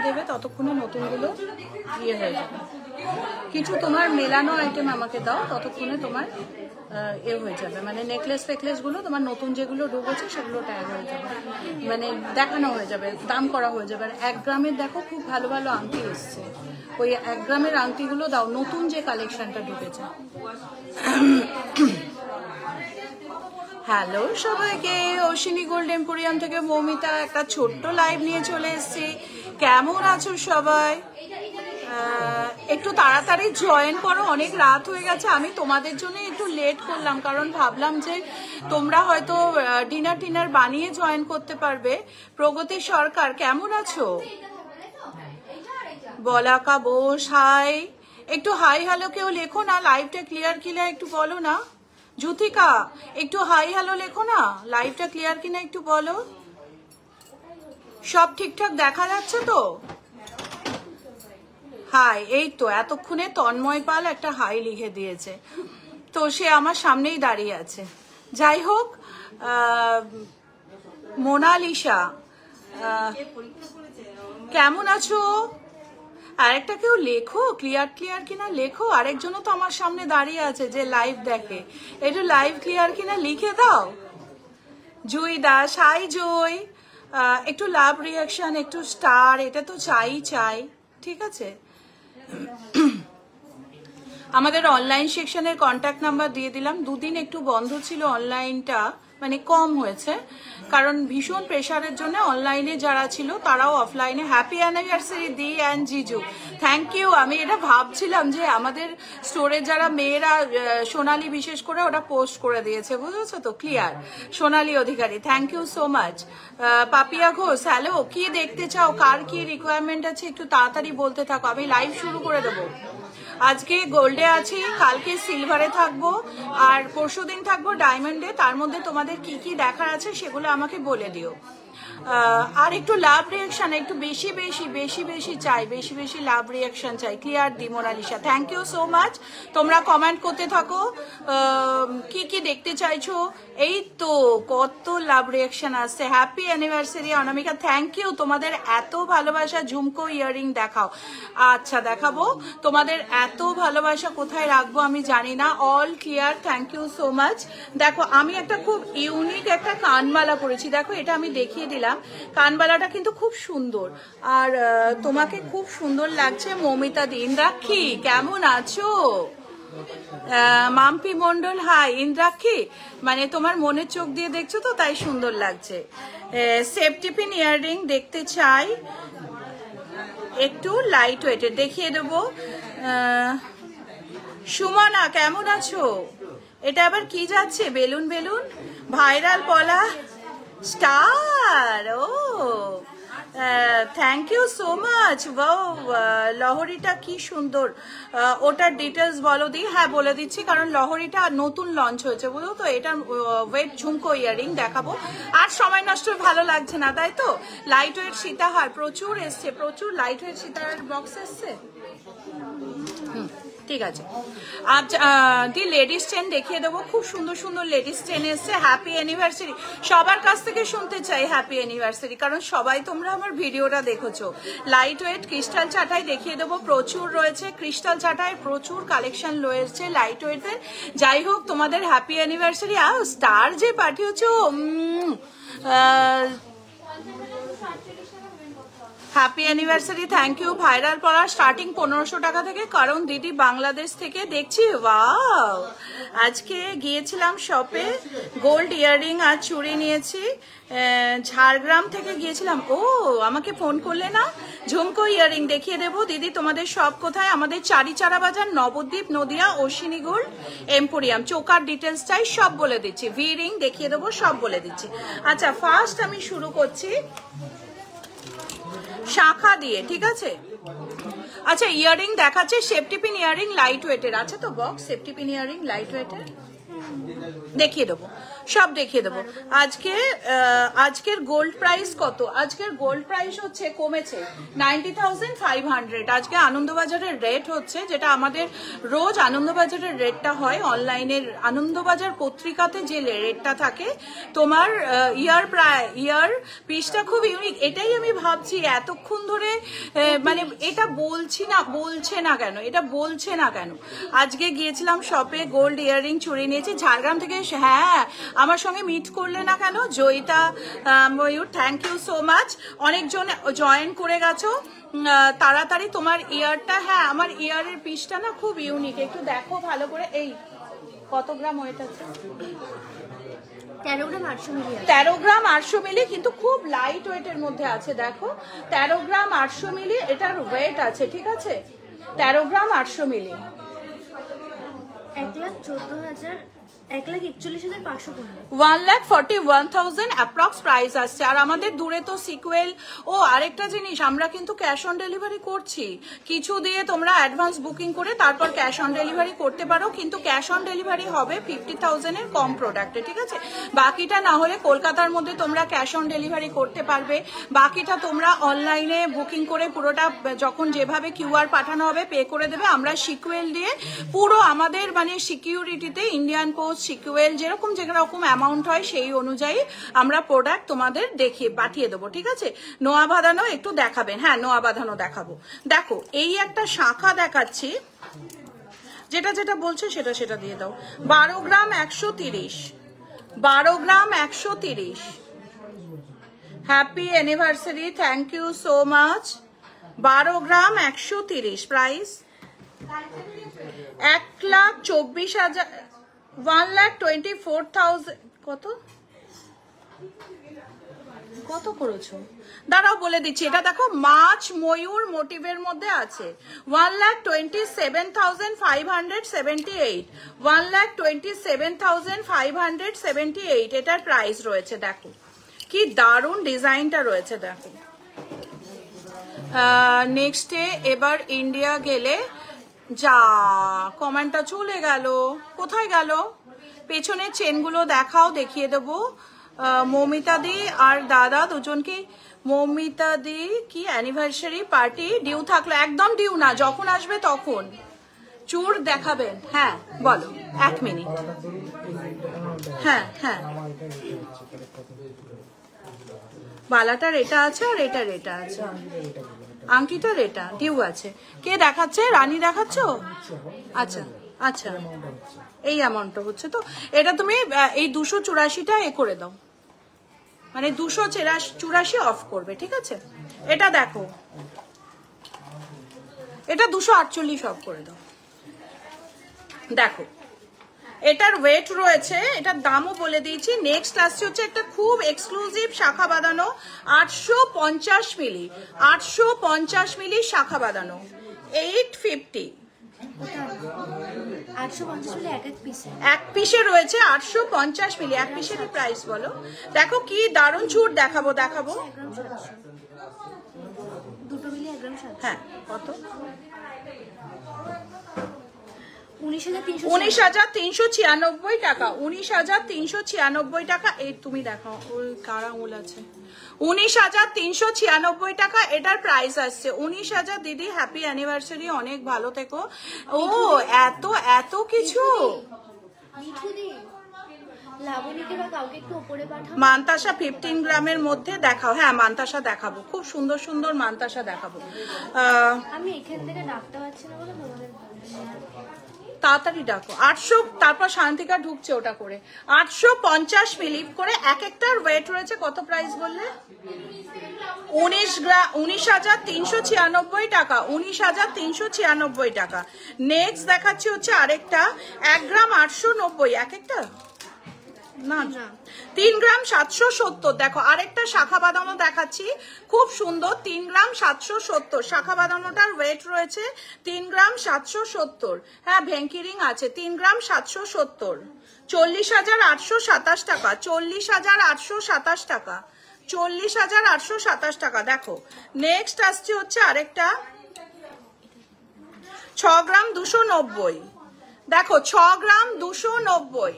দেবে ততক্ষণে নতুনগুলো ইয়ে হয়ে যাবে। কিছু তোমার মেলানো আইটেম আমাকে দাও, ততক্ষণে তোমার এ হয়ে যাবে, মানে নেকলেস ফেকলেসগুলো তোমার নতুন যেগুলো ঢুকেছে সেগুলো ট্যাগ হয়ে যাবে, মানে দেখানো হয়ে যাবে, দাম করা হয়ে যাবে। আর 1 গ্রামের দেখো খুব ভালো ভালো আংটি এসছে, ওই 1 গ্রামের আংটিগুলো দাও, নতুন যে কালেকশনটা ঢুকেছে। হ্যালো সবাইকে, অশ্বিনী গোল্ড এম্পোরিয়াম থেকে মৌমিতা একটা ছোট্ট লাইভ নিয়ে চলে এসেছি। কেমন আছো সবাই? একটু তাড়াতাড়ি জয়েন করো, অনেক রাত হয়ে গেছে। আমি তোমাদের জন্য একটু লেট করলাম, কারণ ভাবলাম যে তোমরা হয়তো ডিনার বানিয়ে জয়েন করতে পারবে। প্রগতি সরকার কেমন আছো? বলাকা বোস হাই, একটু হাই হ্যালো কেউ লেখো না, লাইভটা ক্লিয়ার কিনা একটু বলো না। জ্যোতিকা একটু হাই হ্যালো লেখো না, লাইভটা ক্লিয়ার কিনা একটু বলো। সব ঠিকঠাক দেখা যাচ্ছে তো? হাই, এই তো এতক্ষণে তন্ময় পাল একটা হাই লিখে দিয়েছে, তো সে আমার সামনেই দাঁড়িয়ে আছে। যাই হোক, মোনালিসা কেমন আছো? আরেকটা কেউ লেখো, ক্লিয়ার কিনা লেখো। আরেকজনও তো আমার সামনে দাঁড়িয়ে আছে যে লাইভ দেখে, একটু লাইভ ক্লিয়ার কিনা লিখে দাও। জুই দাস হাই জয়, একটু লাভ রিয়াকশন, একটু স্টার, এটা তো চাই, ঠিক আছে। আমাদের অনলাইন সেকশনের কন্ট্যাক্ট নাম্বার দিয়ে দিলাম। দুদিন একটু বন্ধ ছিল অনলাইনটা, মানে কম হয়েছে, কারণ ভীষণ প্রেশারের জন্য অনলাইনে যারা ছিল তারাও অফলাইনে। হ্যাপি অ্যানিভার্সারি দি অ্যান্ড জিজু, থ্যাংক ইউ। আমি এটা ভাবছিলাম যে আমাদের স্টোরে যারা মেয়েরা, সোনালি বিশেষ করে ওটা পোস্ট করে দিয়েছে, বুঝেছো তো? Clear, Sonali Adhikari, thank you so much. Papiya Ghosh hello, কি দেখতে চাও, কার কি রিকোয়ারমেন্ট আছে একটু তাড়াতাড়ি বলতে থাকো, আমি লাইভ শুরু করে দেবো। আজকে গোল্ডে আছি, কালকে সিলভারে থাকবো, আর পরশুদিন থাকবো ডায়মন্ডে। তার মধ্যে তোমাদের কি কি দেখার আছে সেগুলো আমাকে বলে দিও। আর একটু লাভ রিয়াকশন, একটু বেশি চাই, বেশি লাভ রিয়াকশন চাই। ক্লিয়ার দি Monalisa, thank you so much. তোমরা কমেন্ট করতে থাকো কি দেখতে চাইছো। এই তো কত লাভ রিয়াকশন আসছে। Happy anniversary Anamika, thank you. তোমাদের এত ভালোবাসা, ঝুমকো ইয়ারিং দেখাও। আচ্ছা দেখাবো, তোমাদের এত ভালোবাসা কোথায় রাখবো আমি জানি না। All clear, thank you so much. দেখো আমি একটা খুব ইউনিক একটা কানমালা পরেছি, দেখো এটা আমি দেখিয়ে দিলাম। কানবালাটা কিন্তু খুব সুন্দর, আর তোমাকে খুব সুন্দর লাগছে। মৌমিতা দি, ইন্দ্রাক্ষী কেমন আছো? মাম্পি মন্ডল হাই। ইন্দ্রাক্ষী মানে তোমার মনের চোখ দিয়ে দেখছো তো, তাই সুন্দর লাগছে। সেফটি পিন ইয়াররিং দেখতে চাই, একটু লাইট ওয়েটের দেখিয়ে দেবো। সুমনা কেমন আছো? এটা আবার কি যাচ্ছে, বেলুন ভাইরাল পলা স্টার। ও থ্যাংক ইউ সো মাচ। লহরিটা কি সুন্দর, ওটার ডিটেলস বলো দি। হ্যাঁ বলে দিচ্ছি, কারণ লহরিটা নতুন লঞ্চ হয়েছে, বুঝলো তো। এটা ওয়েট ঝুমকো ইয়ারিং দেখাবো, আর সময় নষ্ট ভালো লাগছে না, তাই তো। লাইট ওয়েট সীতাহার প্রচুর এসছে, প্রচুর লাইট ওয়েট সীতাহার বক্স এসছে। ঠিক আছে, দি লেডিস চেন দেখিয়ে দেবো, খুব সুন্দর লেডিস চেন এসছে। হ্যাপি অ্যানিভার্সারি, সবার কাছ থেকে শুনতে চাই হ্যাপি অ্যানিভার্সারি, কারণ সবাই তোমরা আমার ভিডিওটা দেখেছো। লাইট ওয়েট ক্রিস্টাল চাটাই দেখিয়ে দেবো, প্রচুর রয়েছে ক্রিস্টাল চাটাই, প্রচুর কালেকশন রয়েছে লাইট ওয়েটের। যাই হোক, তোমাদের হ্যাপি অ্যানিভার্সারি। স্টার যে পাঠিয়েছো, happy anniversary, thank you. Viral পড়া স্টার্টিং 1500 টাকা থেকে, কারণ দিদি বাংলাদেশ থেকে দেখছি। ওয়াও, আজকে গিয়েছিলাম শপে, গোল্ড ইয়াররিং আর চুড়ি নিয়েছি, ঝাড়গ্রাম থেকে গিয়েছিলাম। ও আমাকে ফোন করলে না। ঝুমকো ইয়াররিং দেখিয়ে দেবো দিদি, তোমাদের সব কোথায়? আমাদের চারিচারা বাজার, Nabadwip, Nadia, Ashwini gold emporium. Choker details চাই, সব বলে দিচ্ছি। ভি রিং দেখিয়ে দেবো, সব বলে দিচ্ছি। আচ্ছা ফার্স্ট আমি শুরু করছি শাখা দিয়ে, ঠিক আছে। আচ্ছা ইয়াররিং দেখাচ্ছে, সেফটি পিন ইয়াররিং লাইট ওয়েটের আছে তো box, safety pin earring light ওয়েটের দেখিয়ে দেবো। সব দেখিয়ে দেবো। আজকের গোল্ড প্রাইস কত? আজকের গোল্ড প্রাইস হচ্ছে কমেছে 90,500। আজকে আনন্দবাজারের রেট হচ্ছে, যেটা আমাদের রোজ আনন্দবাজারের রেটটা হয় অনলাইনের আনন্দবাজার পত্রিকাতে যে রেটটা থাকে তোমার ইয়ার পিসটা খুব ইউনিক। এটাই আমি ভাবছি এতক্ষণ ধরে, মানে এটা বলছে না কেন। আজকে গিয়েছিলাম শপে, গোল্ড ইয়াররিং চুরি নিয়েছি ঝাড়গ্রাম থেকে। হ্যাঁ, আমার সঙ্গে মিট করলে না কেন? জয়িতা ময়ূর, থ্যাংক ইউ সো মাচ। অনেকজন জয়েন করে গেছো তাড়াতাড়ি। তোমার ইয়ারটা, হ্যাঁ আমার ইয়ারের পিসটা না খুব ইউনিক, একটু দেখো ভালো করে। এই কত গ্রাম ওয়েট আছে? 13 গ্রাম 800 মিলি। 13 গ্রাম 800 মিলি, কিন্তু খুব লাইট ওয়েটের মধ্যে আছে। দেখো 13 গ্রাম 800 মিলি এটার ওয়েট আছে, ঠিক আছে? 13 গ্রাম 800 মিলি। 1,41,500 অ্যাপ্রক্স প্রাইস আসছে। আর আমাদের দূরে তো সিকুয়েল। ও আরেকটা জিনিস, আমরা কিন্তু ক্যাশ অন ডেলিভারি করছি। কিছু দিয়ে তোমরা অ্যাডভান্স বুকিং করে তারপর ক্যাশ অন ডেলিভারি করতে পারো, কিন্তু ক্যাশ অন ডেলিভারি হবে 50,000 এর কম প্রোডাক্টে, ঠিক আছে? বাকিটা না হলে কলকাতার মধ্যে তোমরা ক্যাশ অন ডেলিভারি করতে পারবে। বাকিটা তোমরা অনলাইনে বুকিং করে পুরোটা যখন যেভাবে কিউআর পাঠানো হবে পে করে দেবে। আমরা সিকুয়েল দিয়ে পুরো আমাদের মানে সিকিউরিটিতে ইন্ডিয়ান পোস্ট সিকুয়েল যেরকম অ্যামাউন্ট হয় সেই অনুযায়ী আমরা প্রোডাক্ট তোমাদের দেখিয়ে পাঠিয়ে দেবো, ঠিক আছে? নোয়া বাঁধানো একটু দেখাবেন? হ্যাঁ, নোয়া বাঁধানো দেখাবো। দেখো এই একটা শাখা দেখাচ্ছি, যেটা বলছে সেটা দিয়ে দাও। 12 gram 130, 12 gram 130। Happy anniversary, thank you so much. 12 gram 130 price 1,24,000, 1,24,000। কত করেছো? দাঁড়াও বলে দিচ্ছি। এটা দেখো মাছ ময়ূর মোটিভের মধ্যে আছে। 1,27,578, 1,27,578 এটার প্রাইস রয়েছে। দেখো কি দারুণ ডিজাইনটা রয়েছে, দেখো। নেক্সটে এবার ইন্ডিয়া গেলে যা কমেন্টটা চলে গেল, কোথায় গেল? পেছনের চেনগুলো দেখাও, দেখিয়ে দেবো। মৌমিতা দি আর দাদা দুজনকে। মৌমিতা দি কি অ্যানিভার্সারি পার্টি ডিউ থাকলো? একদম ডিউ না, যখন আসবে তখন চুর দেখাবেন। হ্যাঁ বলো, 1 মিনিট। হ্যাঁ হ্যাঁ, বালাটার এটা আছে আর এটার এটা আছে, আংটিটার এটা ডিউ আছে। কে দেখাচ্ছে? রানী দেখাচ্ছ? আচ্ছা আচ্ছা, এই অ্যামাউন্টটা হচ্ছে তো। এটা তুমি এই 284টা এ করে দাও, মানে 284 অফ করবে, ঠিক আছে? এটা দেখো, এটা 248 অফ করে দাও। দেখো এটার ওয়েট রয়েছে, এটার দামও বলে দিয়েছি। নেক্সট আসছে হচ্ছে একটা খুব এক্সক্লুসিভ শাখা বাঁধানো 850 মিলি, 850 মিলি শাখা বাঁধানো 850। 850 মিলি এক পিসে রয়েছে 850 মিলি। এক পিসের প্রাইস বলো। দেখো কি দারুণ ছুট দেখাবো। দুটো মিলি 1 গ্রাম 700। হ্যাঁ কত? 19,396 টাকা। 19,396 টাকা। এই তুমি দেখাও, ওই কার আঙুল আছে? 19,396 টাকা এটার প্রাইস আসছে। 19,000। দিদি হ্যাপি অ্যানিভার্সারি, অনেক ভালো থেকো। ও এত কিছু। মানতাসা 15 গ্রামের মধ্যে দেখাও। হ্যাঁ মানতাসা দেখাবো, খুব সুন্দর সুন্দর মানতাসা দেখাবো। আমি এখান থেকে ডাকতে পারছি না বলে তোমাদের তাড়াতাড়ি ডাকো। 800, তারপর শান্তিকা ঢুকছে ওটা করে। 850 মিলি করে এক একটার ওয়েট রয়েছে। কত প্রাইস বললে? 19,396 টাকা। 19,396 টাকা। নেক্সট দেখাচ্ছি হচ্ছে আরেকটা 1 গ্রাম 890 এক একটা না, 3 গ্রাম 770। দেখো আরেকটা শাখা বাঁধানো দেখাচ্ছি, খুব সুন্দর। 3 গ্রাম 770 শাখা বাঁধানোটার ওয়েট রয়েছে 3 গ্রাম 770। হ্যাঁ ভেঙ্কি রিং আছে। 3 গ্রাম 770, 40,827 টাকা। 40,827 টাকা। 40,827 টাকা। দেখো নেক্সট আসছে হচ্ছে আরেকটা 6 গ্রাম 290। দেখো 6 গ্রাম 290,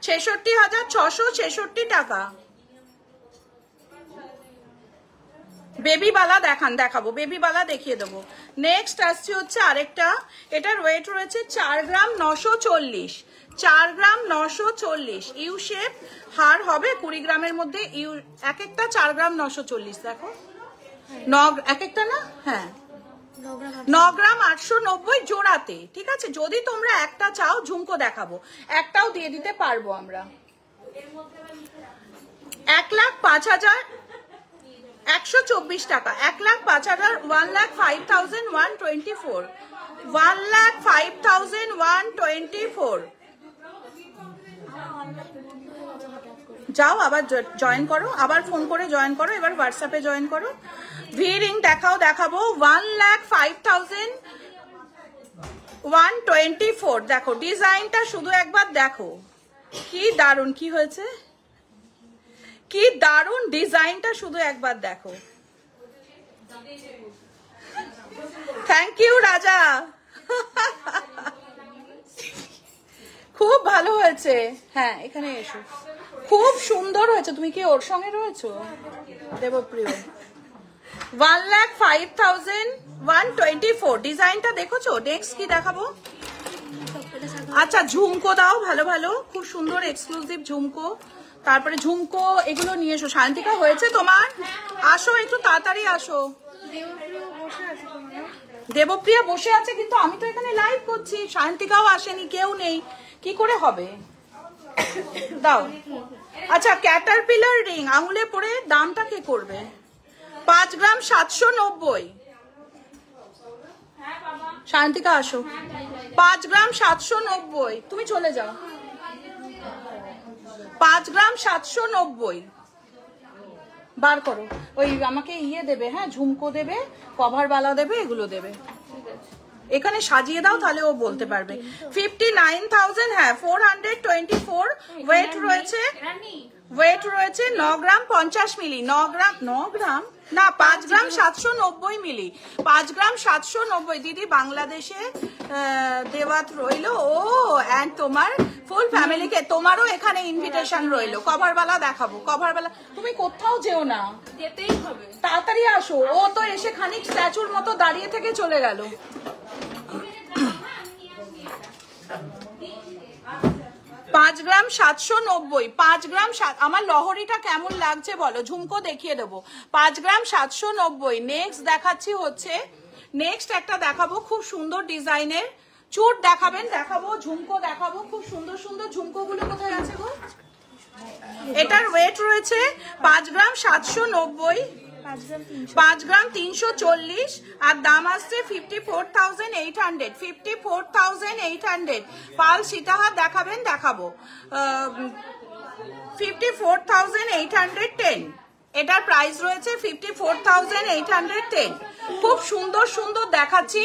66,666 টাকা। বেবি বালা দেখাবো, বেবি বালা দেখিয়ে দেবো। নেক্সট আসছে হচ্ছে আরেকটা, এটার ওয়েট রয়েছে 4 গ্রাম 940, 4 গ্রাম 940। ইউ শেপ হার হবে 20 গ্রামের মধ্যে, ইউ এক একটা 4 গ্রাম 940। দেখো এক একটা না, হ্যাঁ 9 গ্রাম 890 জোড়াতে, ঠিক আছে। যদি তোমরা একটা চাও ঝুমকো দেখাবো, একটাও দিয়ে দিতে পারবো আমরা। 1,05,124 টাকা, 1,05,000, 1,05,124, 1,05,124। যাও আবার জয়েন করো, আবার ফোন করে জয়েন করো, এবার হোয়াটসঅ্যাপে জয়েন করো। ভি রিং দেখাবো 1,05,124। দেখো ডিজাইনটা শুধু একবার দেখো, কি দারুণ, কি হয়েছে, কি দারুণ ডিজাইনটা শুধু একবার দেখো। থ্যাংক ইউ রাজা, খুব ভালো হয়েছে। হ্যাঁ এখানে এসো, খুব সুন্দর হয়েছে। তুমি কি ওর সঙ্গে রয়েছো দেবপ্রিয়? 1,05,124 ডিজাইনটা দেখেছো। নেক্সট কি দেখাবো? আচ্ছা ঝুমকো দাও, ভালো ভালো, খুব সুন্দর এক্সক্লুসিভ ঝুমকো। তারপরে ঝুমকো এগুলো নিয়ে এসো। শান্তিকা হয়েছে তোমার? আসো একটু তাড়াতাড়ি আসো। দেবপ্রিয়া বসে আছে, কিন্তু আমি তো এখানে লাইভ করছি, শান্তিকাও আসেনি, কেউ নেই, কি করে হবে? দাও। আচ্ছা ক্যাটারপিলার রিং আঙুলে পরে দামটা কে করবে? 5 গ্রাম 790। শান্তিকা আসো, 5 গ্রাম 790। তুমি চলে যাও। 5 গ্রাম 790 বার করো। ওই আমাকে ইয়ে দেবে, হ্যাঁ ঝুমকো দেবে, কভার বালা দেবে, এগুলো দেবে। এখানে সাজিয়ে দাও, তাহলে ও বলতে পারবে। 59,000, হ্যাঁ 424 ওয়েট রয়েছে 9 গ্রাম 50 মিলি। 9 গ্রাম না 5 গ্রাম 790 মিলি, 5 গ্রাম 790। দিদি বাংলাদেশে দেওয়াত রইলো। ও এন্ড তোমার ফুল ফ্যামিলিকে, তোমারও এখানে ইনভিটেশন রইলো। কভারওয়ালা দেখাবো, কভারওয়ালা। তুমি কোথাও যেও না, যেতেই হবে, তাড়াতাড়ি আসো। ও তো এসে খানিক স্ট্যাচুর মতো দাঁড়িয়ে থেকে চলে গেল। 5 গ্রাম 790, 5 গ্রাম। আমার লহরিটা কেমন লাগছে বলো, ঝুমকো দেখিয়ে দেবো। 5 গ্রাম 790। নেক্সট দেখাচ্ছি হচ্ছে, নেক্সট একটা দেখাবো খুব সুন্দর ডিজাইনের চুট দেখাবেন, দেখাবো ঝুমকো দেখাবো। খুব সুন্দর সুন্দর ঝুমকো গুলো কোথায় আছে গো? এটার ওয়েট রয়েছে 5 গ্রাম 790, 5 গ্রাম 340, আর দাম আসছে 54,800, 54,800। পাল সীতাহার দেখাবেন, দেখাবো 54,810। এটার প্রাইস রয়েছে 54,810। খুব সুন্দর সুন্দর দেখাচ্ছি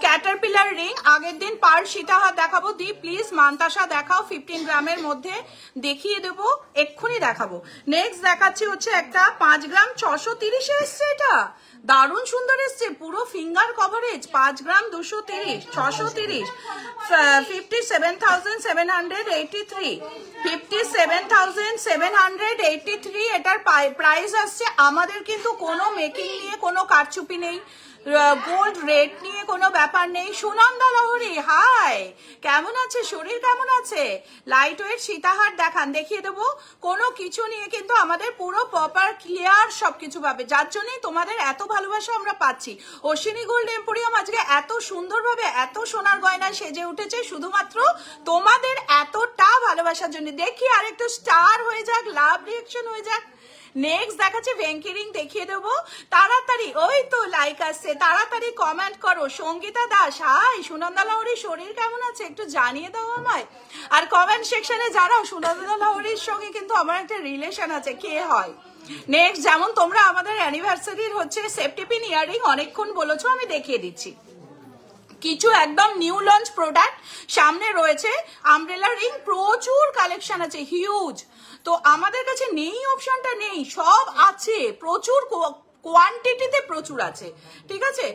ক্যাটারপিলার রিং। আগের দিন পার সীতাহার দেখাবো। দি প্লিজ মান্তাসা দেখাও, 15 গ্রামের মধ্যে দেখিয়ে দেবো, এক্ষুনি দেখাবো। নেক্সট দেখাচ্ছি হচ্ছে একটা 5 গ্রাম 630 এসছে। এটা দারুণ সুন্দর এসছে, পুরো ফিঙ্গার কভারেজ। 5 গ্রাম 230, 630, 57,783, 57,783। এটার প্রাইস আসছে। আমাদের কিন্তু কোনো মেকিং নিয়ে কোনো কারচুপি নেই, গোল্ড রেট নিয়ে কোনো ব্যাপার নেই। সুনন্দা লহরি হাই, কেমন আছে, শরীর কেমন আছে? লাইট ওয়েট সীতাহার দেখান, দেখিয়ে দেবো। কোনো কিছু নিয়ে কিন্তু আমাদের পুরো প্রপার ক্লিয়ার সবকিছু পাবে, যার জন্যই তোমাদের এত ভালোবাসা আমরা পাচ্ছি। অশ্বিনী গোল্ড এম্পোরিয়াম আজকে এত সুন্দরভাবে এত সোনার গয়না সেজে উঠেছে শুধুমাত্র তোমাদের এতটা ভালোবাসার জন্য। দেখি আরেকটু স্টার হয়ে যাক, লাভ রিয়েকশন হয়ে যাক। নেক্সট দেখাচ্ছে ভেঙ্কি রিং, দেখিয়ে দেবো তাড়াতাড়ি। ওই তো লাইক আসছে, তাড়াতাড়ি কমেন্ট করো। সঙ্গীতা দাস হাই, সুনন্দা লাহরির শরীর কেমন আছে একটু জানিয়ে দাও আমায়। আর কমেন্ট সেকশনে জানাও, সুনন্দা লাহরির সঙ্গে কিন্তু আমার একটা রিলেশন আছে, কে হয়। নেক্সট যেমন তোমরা আমাদের অ্যানিভার্সারির হচ্ছে সেফটি পিন ইয়ারিং অনেকক্ষণ বলেছো, আমি দেখিয়ে দিচ্ছি। কিছু একদম নিউ লঞ্চ প্রোডাক্ট সামনে রয়েছে। আমব্রেলা রিং প্রচুর কালেকশন আছে, হিউজ। তো আমাদের কাছে নেই অপশনটা নেই, সব আছে, প্রচুর কোয়ান্টিটিতে প্রচুর আছে, ঠিক আছে।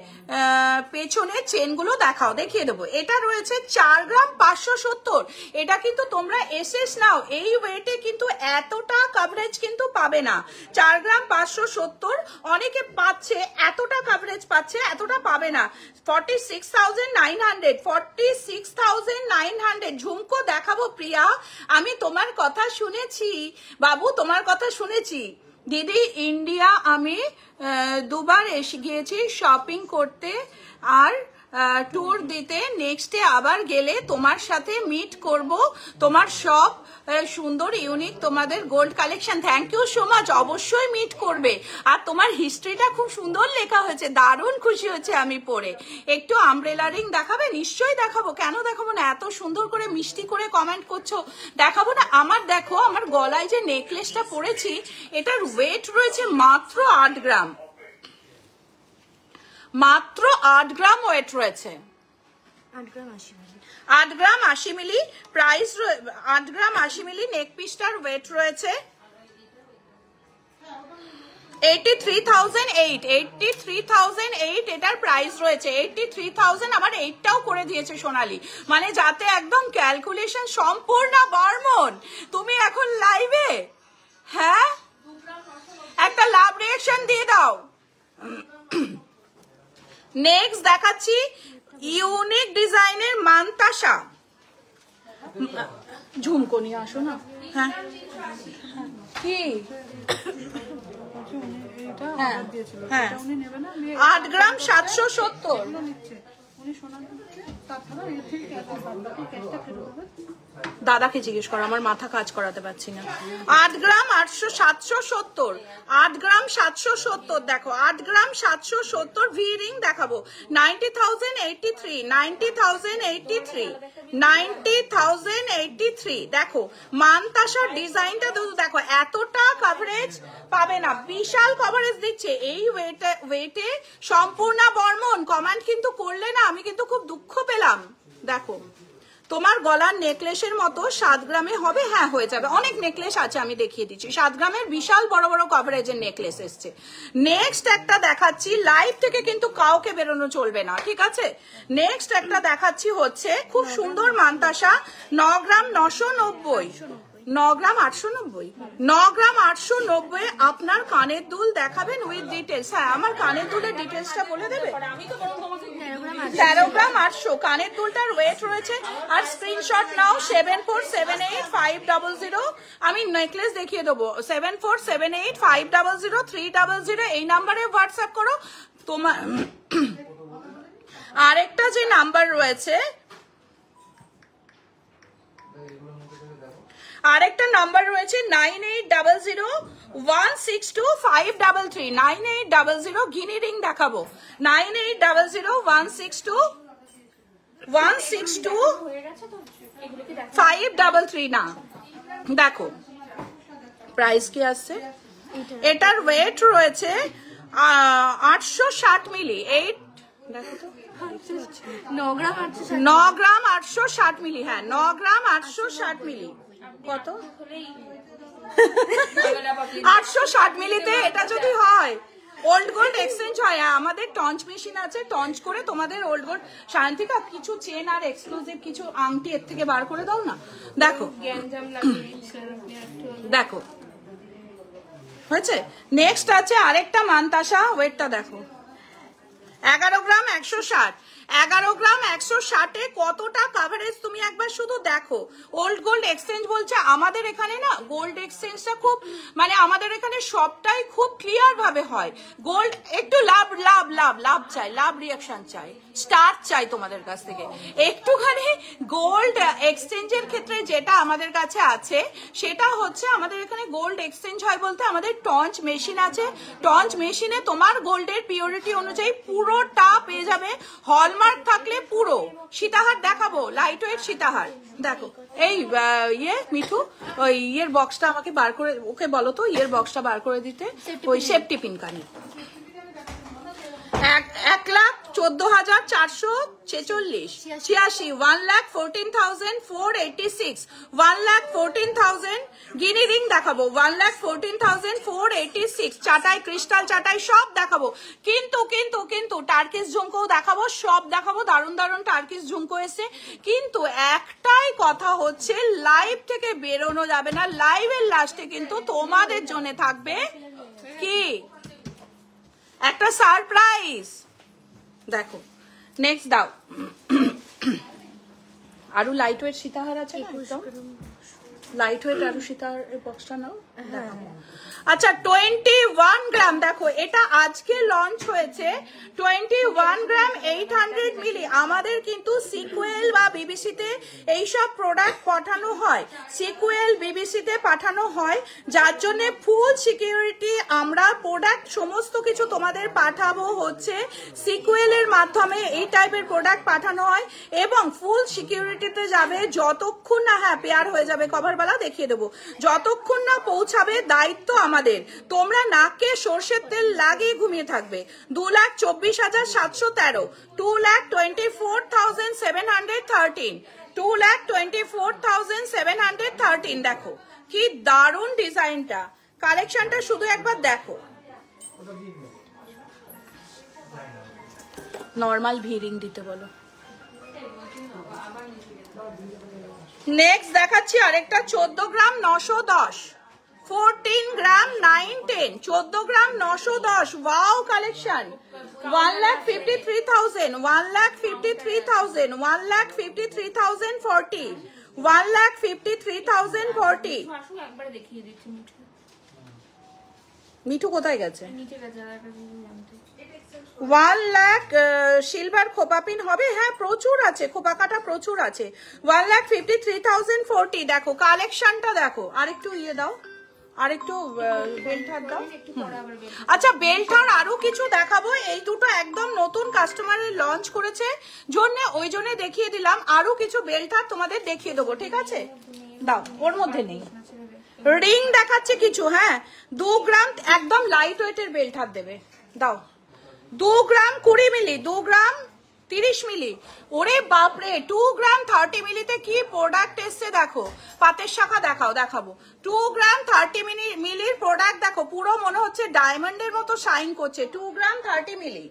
পেছনে চেনগুলো দেখাও, দেখিয়ে দেবো। এটা রয়েছে 4 গ্রাম 570। এটা কিন্তু তোমরা এসএস নাও, এই ওয়েটে কিন্তু এতটা কভারেজ কিন্তু পাবে না। 4 গ্রাম 570 অনেকে পাচ্ছে, এতটা কভারেজ পাচ্ছে, এতটা পাবে না। 46,900, 46,900। ঝুমকো দেখাবো প্রিয়া, আমি তোমার কথা শুনেছি বাবু, তোমার কথা শুনেছি দিদি। ইন্ডিয়া আমি 2 বার এসে গিয়েছি শপিং করতে আর ট্যুর দিতে। নেক্সটে আবার গেলে তোমার সাথে মিট করব। তোমার সব সুন্দর ইউনিক তোমাদের gold collection. Thank you so much, অবশ্যই মিট করবে। আর তোমার হিস্ট্রিটা খুব সুন্দর লেখা হয়েছে, দারুণ খুশি হয়েছে আমি পড়ে। একটু আমব্রেলা রিং দেখাবে? নিশ্চয়ই দেখাবো, কেন দেখাবো না। এত সুন্দর করে মিষ্টি করে কমেন্ট করছো, দেখাবো না। আমার দেখো, আমার গলায় যে নেকলেসটা পরেছি এটার ওয়েট রয়েছে মাত্র 8 গ্রাম, মাত্র 8 গ্রাম ওয়েট রয়েছে। 8 গ্রাম 80 মিলি, 8 গ্রাম 80 মিলি প্রাইস। 8 গ্রাম 80 মিলি নেক পিসটার ওয়েট রয়েছে 83,008, 83,008 এটার প্রাইস রয়েছে 83,000। আবার 8টাও করে দিয়েছে সোনালী, মানে যাতে একদম ক্যালকুলেশন সম্পূর্ণ। বর্মন তুমি এখন লাইভে? হ্যাঁ, একটা লাভ রিঅ্যাকশন দিয়ে দাও। নেক্সট দেখাচ্ছি ইউনিক ডিজাইনের মানতাসা। ঝুমকো নিয়ে আসো না। হ্যাঁ কি? হ্যাঁ হ্যাঁ, 8 গ্রাম 770। দাদাকে জিজ্ঞেস করো, আমার মাথা কাজ করাতে পারছি না। 8 গ্রাম 770, 8 গ্রাম 770। দেখো 8 গ্রাম 770 ভি রিং দেখাবো 90,083, 90,083, 90,083। দেখো মানতাসার ডিজাইনটা দেখো, এতটা কভারেজ পাবে না, বিশাল কভারেজ দিচ্ছে এই ওয়েটে। সম্পূর্ণ বর্মন কমেন্ট কিন্তু করলে না, আমি কিন্তু খুব দুঃখ পেলাম। দেখো তোমার গলার নেকলেসের মতো 7 গ্রামে হবে? হ্যাঁ হয়ে যাবে, অনেক নেকলেস আছে আমি দেখিয়ে দিচ্ছি। 7 গ্রামের বিশাল বড় বড় কভারেজের নেকলেস এসছে। নেক্সট একটা দেখাচ্ছি, লাইভ থেকে কিন্তু কাউকে বেরোনো চলবে না, ঠিক আছে। নেক্সট একটা দেখাচ্ছি হচ্ছে খুব সুন্দর মানতাসা 9 গ্রাম 990, 9 গ্রাম 890, 9 গ্রাম 890। আপনার কানের দুল দেখাবেন উইথ ডিটেলস? হ্যাঁ, আমার কানের দুলের ডিটেলসটা বলে দেবে। 13 গ্রাম 800 কানের দুলটার ওয়েট রয়েছে। আর স্ক্রিনশট নাও 74785000। আমি নেকলেস দেখিয়ে দেবো 7478500300। এই নাম্বারে হোয়াটসঅ্যাপ করো। তোমার আরেকটা যে নাম্বার রয়েছে, আরেকটা নাম্বার রয়েছে 9800162533, 9800। ঘিনি রিং দেখাবো 9800162533 না। দেখো প্রাইস কি আসছে, এটার ওয়েট রয়েছে 860 মিলি। 9 গ্রাম 860, 9 গ্রাম 860 মিলি। হ্যাঁ 9 গ্রাম 860 মিলি। কত? 860 মিলিতে এটা যদি হয়, ওল্ড গোল্ড এক্সচেঞ্জ হয়। আমাদের টঞ্চ মেশিন আছে, টঞ্চ করে তোমাদের ওল্ড গোল্ড। শান্তিকা কিছু চেন আর এক্সক্লুসিভ কিছু আংটি এর থেকে বার করে দাও না। দেখো দেখো হয়েছে। নেক্সট আছে আরেকটা মানতাসা, ওয়েটটা দেখো 11 গ্রাম 160, 11 গ্রাম 160-এ কতটা কভারেজ তুমি একবার শুধু দেখো। ওল্ড গোল্ড এক্সচেঞ্জ বলছে আমাদের এখানে না, গোল্ড এক্সচেঞ্জটা খুব মানে আমাদের এখানে সবটাই খুব ক্লিয়ার ভাবে হয়। গোল্ড একটু লাভ লাভ লাভ লাভ চাই, লাভ রিয়াকশন চাই, স্টার্ট চাই তোমাদের কাছ থেকে একটুখানি। গোল্ড এক্সচেঞ্জের ক্ষেত্রে যেটা আমাদের কাছে আছে সেটা হচ্ছে, আমাদের এখানে গোল্ড এক্সচেঞ্জ হয় বলতে আমাদের টঞ্চ মেশিন আছে। টঞ্চ মেশিনে তোমার গোল্ডের পিওরিটি অনুযায়ী পুরোটা পেয়ে যাবে। হলমার্ক থাকলে পুরো। সীতাহার দেখাবো, লাইট ওয়েট সীতাহার দেখো। এই মিঠু ওই ইয়ের বক্সটা আমাকে বার করে, ওকে বলো তো ইয়ের বক্সটা বার করে দিতে, ওই সেফটি পিন কানি। 14,446 86 1,14,486 1,14,000 গিনি রিং দেখাবো 1,14,486 চাটাই ক্রিস্টাল চাটাই সব দেখাবো কিন্তু কিন্তু কিন্তু টার্কিশ ঝুমকোও দেখাবো সব দেখাবো দারুণ দারুণ টার্কিশ ঝুমকো এসে কিন্তু একটাই কথা হচ্ছে লাইভ থেকে বেরোনো যাবে না লাইভের লাস্টে কিন্তু তোমাদের জন্য থাকবে কি একটা সারপ্রাইজ দেখো নেক্সট দাও আরো লাইট ওয়েট সীতাহার আছে না একদম লাইট ওয়েট আরো সীতাহার বক্সটা নাও আচ্ছা 21 গ্রাম দেখো এটা আজকে লঞ্চ হয়েছে 21 গ্রাম 800 মিলি আমাদের কিন্তু সিকুয়েল বা বিবিসিতে এইসব প্রোডাক্ট পাঠানো হয় সিকুয়েল বিবিসিতে পাঠানো হয় যার জন্য ফুল সিকিউরিটি আমরা প্রোডাক্ট সমস্ত কিছু তোমাদের পাঠাবো হচ্ছে সিকুয়েলের মাধ্যমে এই টাইপের প্রোডাক্ট পাঠানো হয় এবং ফুল সিকিউরিটিতে যাবে যতক্ষণ না হ্যাঁ পেয়ার হয়ে যাবে কভারওয়ালা দেখিয়ে দেবো যতক্ষণ না পৌঁছাবে দায়িত্ব আমাদের তোমরা নাকে সর্ষের তেল লাগিয়ে ঘুমিয়ে থাকবে 2,24,713 2,24,713 2,24,713 দেখো কি দারুণ ডিজাইনটা কালেকশনটা শুধু একবার দেখো নর্মাল ভিরিং দিতে বলো নেক্সট দেখাচ্ছি আরেকটা 14 গ্রাম 910 14 গ্রাম 910 14 গ্রাম 910 ওয়াও কালেকশন 1,53,000 1,53,000 1,53,040 1,53,040 মিঠু কোথায় গেছে 1 লাখ সিলভার খোপাপিন হবে হ্যাঁ প্রচুর আছে খোপা কাটা প্রচুর আছে 1,53,040 দেখো কালেকশনটা দেখো আরেকটু ইয়ে দাও আরেকটু বেল্টার দাও আচ্ছা বেল্টার আরো কিছু দেখাবো এই দুটো একদম নতুন কাস্টমারের লঞ্চ করেছে ওই জন্য দেখিয়ে দিলাম আরো কিছু বেল্টার তোমাদের দেখিয়ে দেবো ঠিক আছে দাও ওর মধ্যে নেই রিং দেখাচ্ছে কিছু হ্যাঁ 2 গ্রাম একদম লাইট ওয়েটের বেল্টার দেবে দাও 2 গ্রাম 20 মিলি 2 গ্রাম 30 মিলি ওরে বাপরে 2 গ্রাম 30 মিলিতে কি প্রোডাক্ট এসছে দেখো পাতের শাখা দেখাবো 2 গ্রাম 30 মিলির প্রোডাক্ট দেখো পুরো মনে হচ্ছে ডায়মন্ডের মতো শাইন করছে 2 গ্রাম 30 মিলি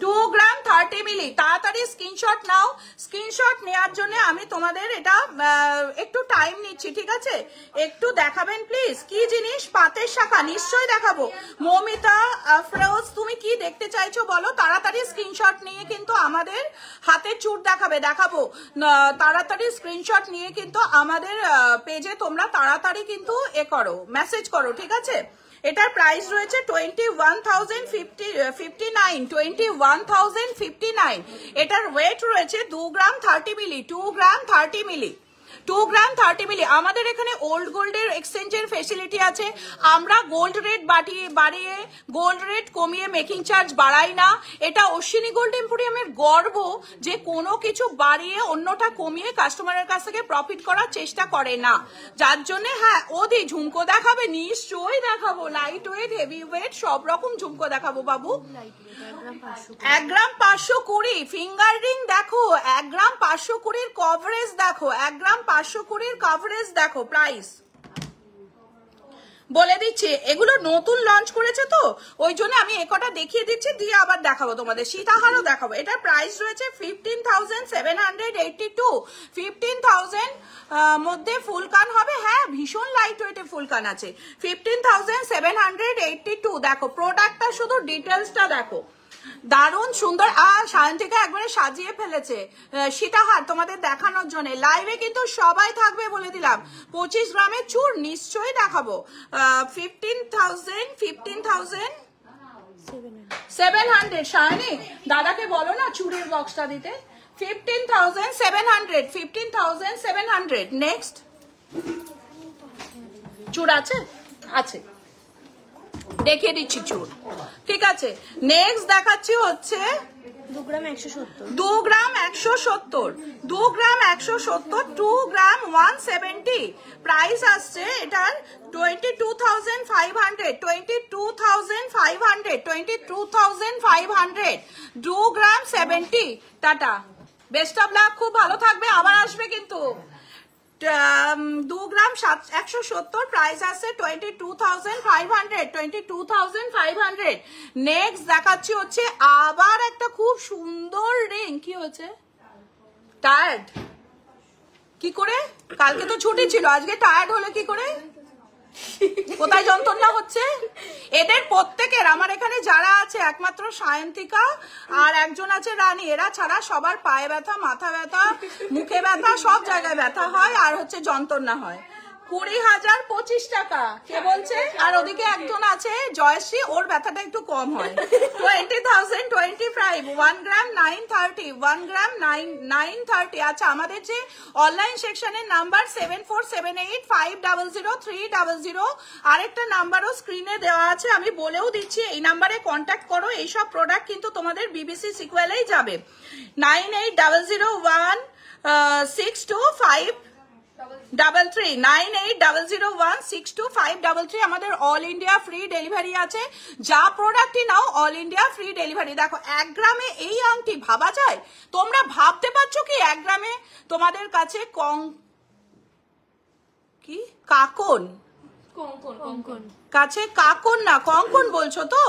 2 গ্রাম 30 মিলি তাড়াতাড়ি স্ক্রিনশট নাও স্ক্রিনশট নেওয়ার জন্য আমি তোমাদের এটা একটু টাইম নিচ্ছি ঠিক আছে একটু দেখাবেন প্লিজ কি জিনিস পাতের শাখা নিশ্চয়ই দেখাবো মৌমিতা আফরোজ তুমি কি দেখতে চাইছো বলো তাড়াতাড়ি স্ক্রিনশট নিয়ে কিন্তু আমাদের হাতের চুট দেখাবো তাড়াতাড়ি স্ক্রিনশট নিয়ে কিন্তু আমাদের পেজে তোমরা তাড়াতাড়ি কিন্তু করো মেসেজ করো ঠিক আছে এটার প্রাইস রয়েছে 21,059 এটার ওয়েট রয়েছে 2 গ্রাম 30 মিলি 2 গ্রাম 30 মিলি 2 গ্রাম 30 মিলি আমাদের এখানে ওল্ড গোল্ডের এক্সচেঞ্জের ফেসিলিটি আছে আমরা গোল্ড রেট বাড়িয়ে গোল্ড রেট কমিয়ে মেকিং চার্জ বাড়াই না এটা অশ্বিনী গোল্ড এম্পোরিয়ামের গর্ব যে কোনো কিছু বাড়িয়ে অন্যটা কমিয়ে কাস্টমারের কাছ থেকে প্রফিট করার চেষ্টা করে না যার জন্য হ্যাঁ ওদি ঝুমকো দেখাবে নিশ্চয়ই দেখাবো লাইট ওয়েট হেভি ওয়েট সব রকম ঝুমকো দেখাবো বাবু 1 গ্রাম 520 ফিঙ্গার রিং দেখো 1 গ্রাম 520 কভারেজ দেখো 1 গ্রাম 520 কভারেজ দেখো প্রাইস বলে দিচ্ছি এগুলো নতুন লঞ্চ করেছে তো ওই জন্য আমি একটা দেখিয়ে দিচ্ছি দিয়ে আবার দেখাবো তোমাদের সীতাহারও দেখাবো এটা প্রাইস রয়েছে 15,782 15,000 মধ্যে ফুল কান হবে হ্যাঁ ভীষণ লাইট ওয়েটে ফুল কান আছে 15,782 দেখো প্রোডাক্টটা শুধু ডিটেলসটা দেখো দারুণ সুন্দর আর সায়ন্তিকা একবারে সাজিয়ে ফেলেছে সীতাহার তোমাদের দেখানোর জন্য লাইভে কিন্তু সবাই থাকবে বলে দিলাম 25 গ্রামের চুর নিশ্চয়ই দেখাবো 15,700 সায়নি দাদাকে বলো না চুরের বক্সটা দিতে 15,700 নেক্সট চুর আছে দেখিয়ে দিচ্ছি চুর ঠিক আছে নেক্সট দেখাচ্ছি হচ্ছে 2 গ্রাম 170 2 গ্রাম 170 2 গ্রাম 170 2 গ্রাম 170 প্রাইস আসছে এটার 22,500, 22,500, 22,500, 2 গ্রাম 70। টাটা, বেস্ট অফ লাক, খুব ভালো থাকবে, আবার আসবে কিন্তু। 2 গ্রাম 170, প্রাইস আছে 22,500, 22,500। নেক্সট দেখাচ্ছি হচ্ছে আবার একটা খুব সুন্দর রিং। কি হচ্ছে? টায়ার্ড কি করে? কালকে তো ছুটি ছিল, আজকে টায়ার্ড হলো কি করে? কোথায় যন্ত্রণা হচ্ছে? এদের প্রত্যেকের, আমার এখানে যারা আছে একমাত্র সায়ন্তিকা আর একজন আছে রানী, এরা ছাড়া সবার পায়ে ব্যথা, মাথা ব্যথা, মুখে ব্যথা, সব জায়গায় ব্যথা হয় আর হচ্ছে যন্ত্রণা হয়। 20,025 টাকা কে বলছে? আর ওদিকে একজন আছে জয়শ্রী, ওর ব্যথাটা একটু কম হয়। 20,025, 1 গ্রাম 930, 1 গ্রাম 930। আচ্ছা, আমাদের যে অনলাইন সেকশনের নাম্বার 7478500300, আরেকটা নাম্বারও স্ক্রিনে দেওয়া আছে, আমি বলেও দিচ্ছি, এই নাম্বারে কন্ট্যাক্ট করো। এইসব প্রোডাক্ট কিন্তু তোমাদের বিবিসি সিকুয়েলেই যাবে। 9800162533, 9800162533। আমাদের অল ইন্ডিয়া ফ্রি ডেলিভারি আছে, যা প্রোডাক্টই নাও অল ইন্ডিয়া ফ্রি ডেলিভারি। দেখো 1 গ্রামে এই আংটি ভাবা যায়? তোমরা ভাবতে পারছো কি 1 গ্রামে তোমাদের কাছে কি কাকন কাছে কাকন না কঙ্কন বলছো তো?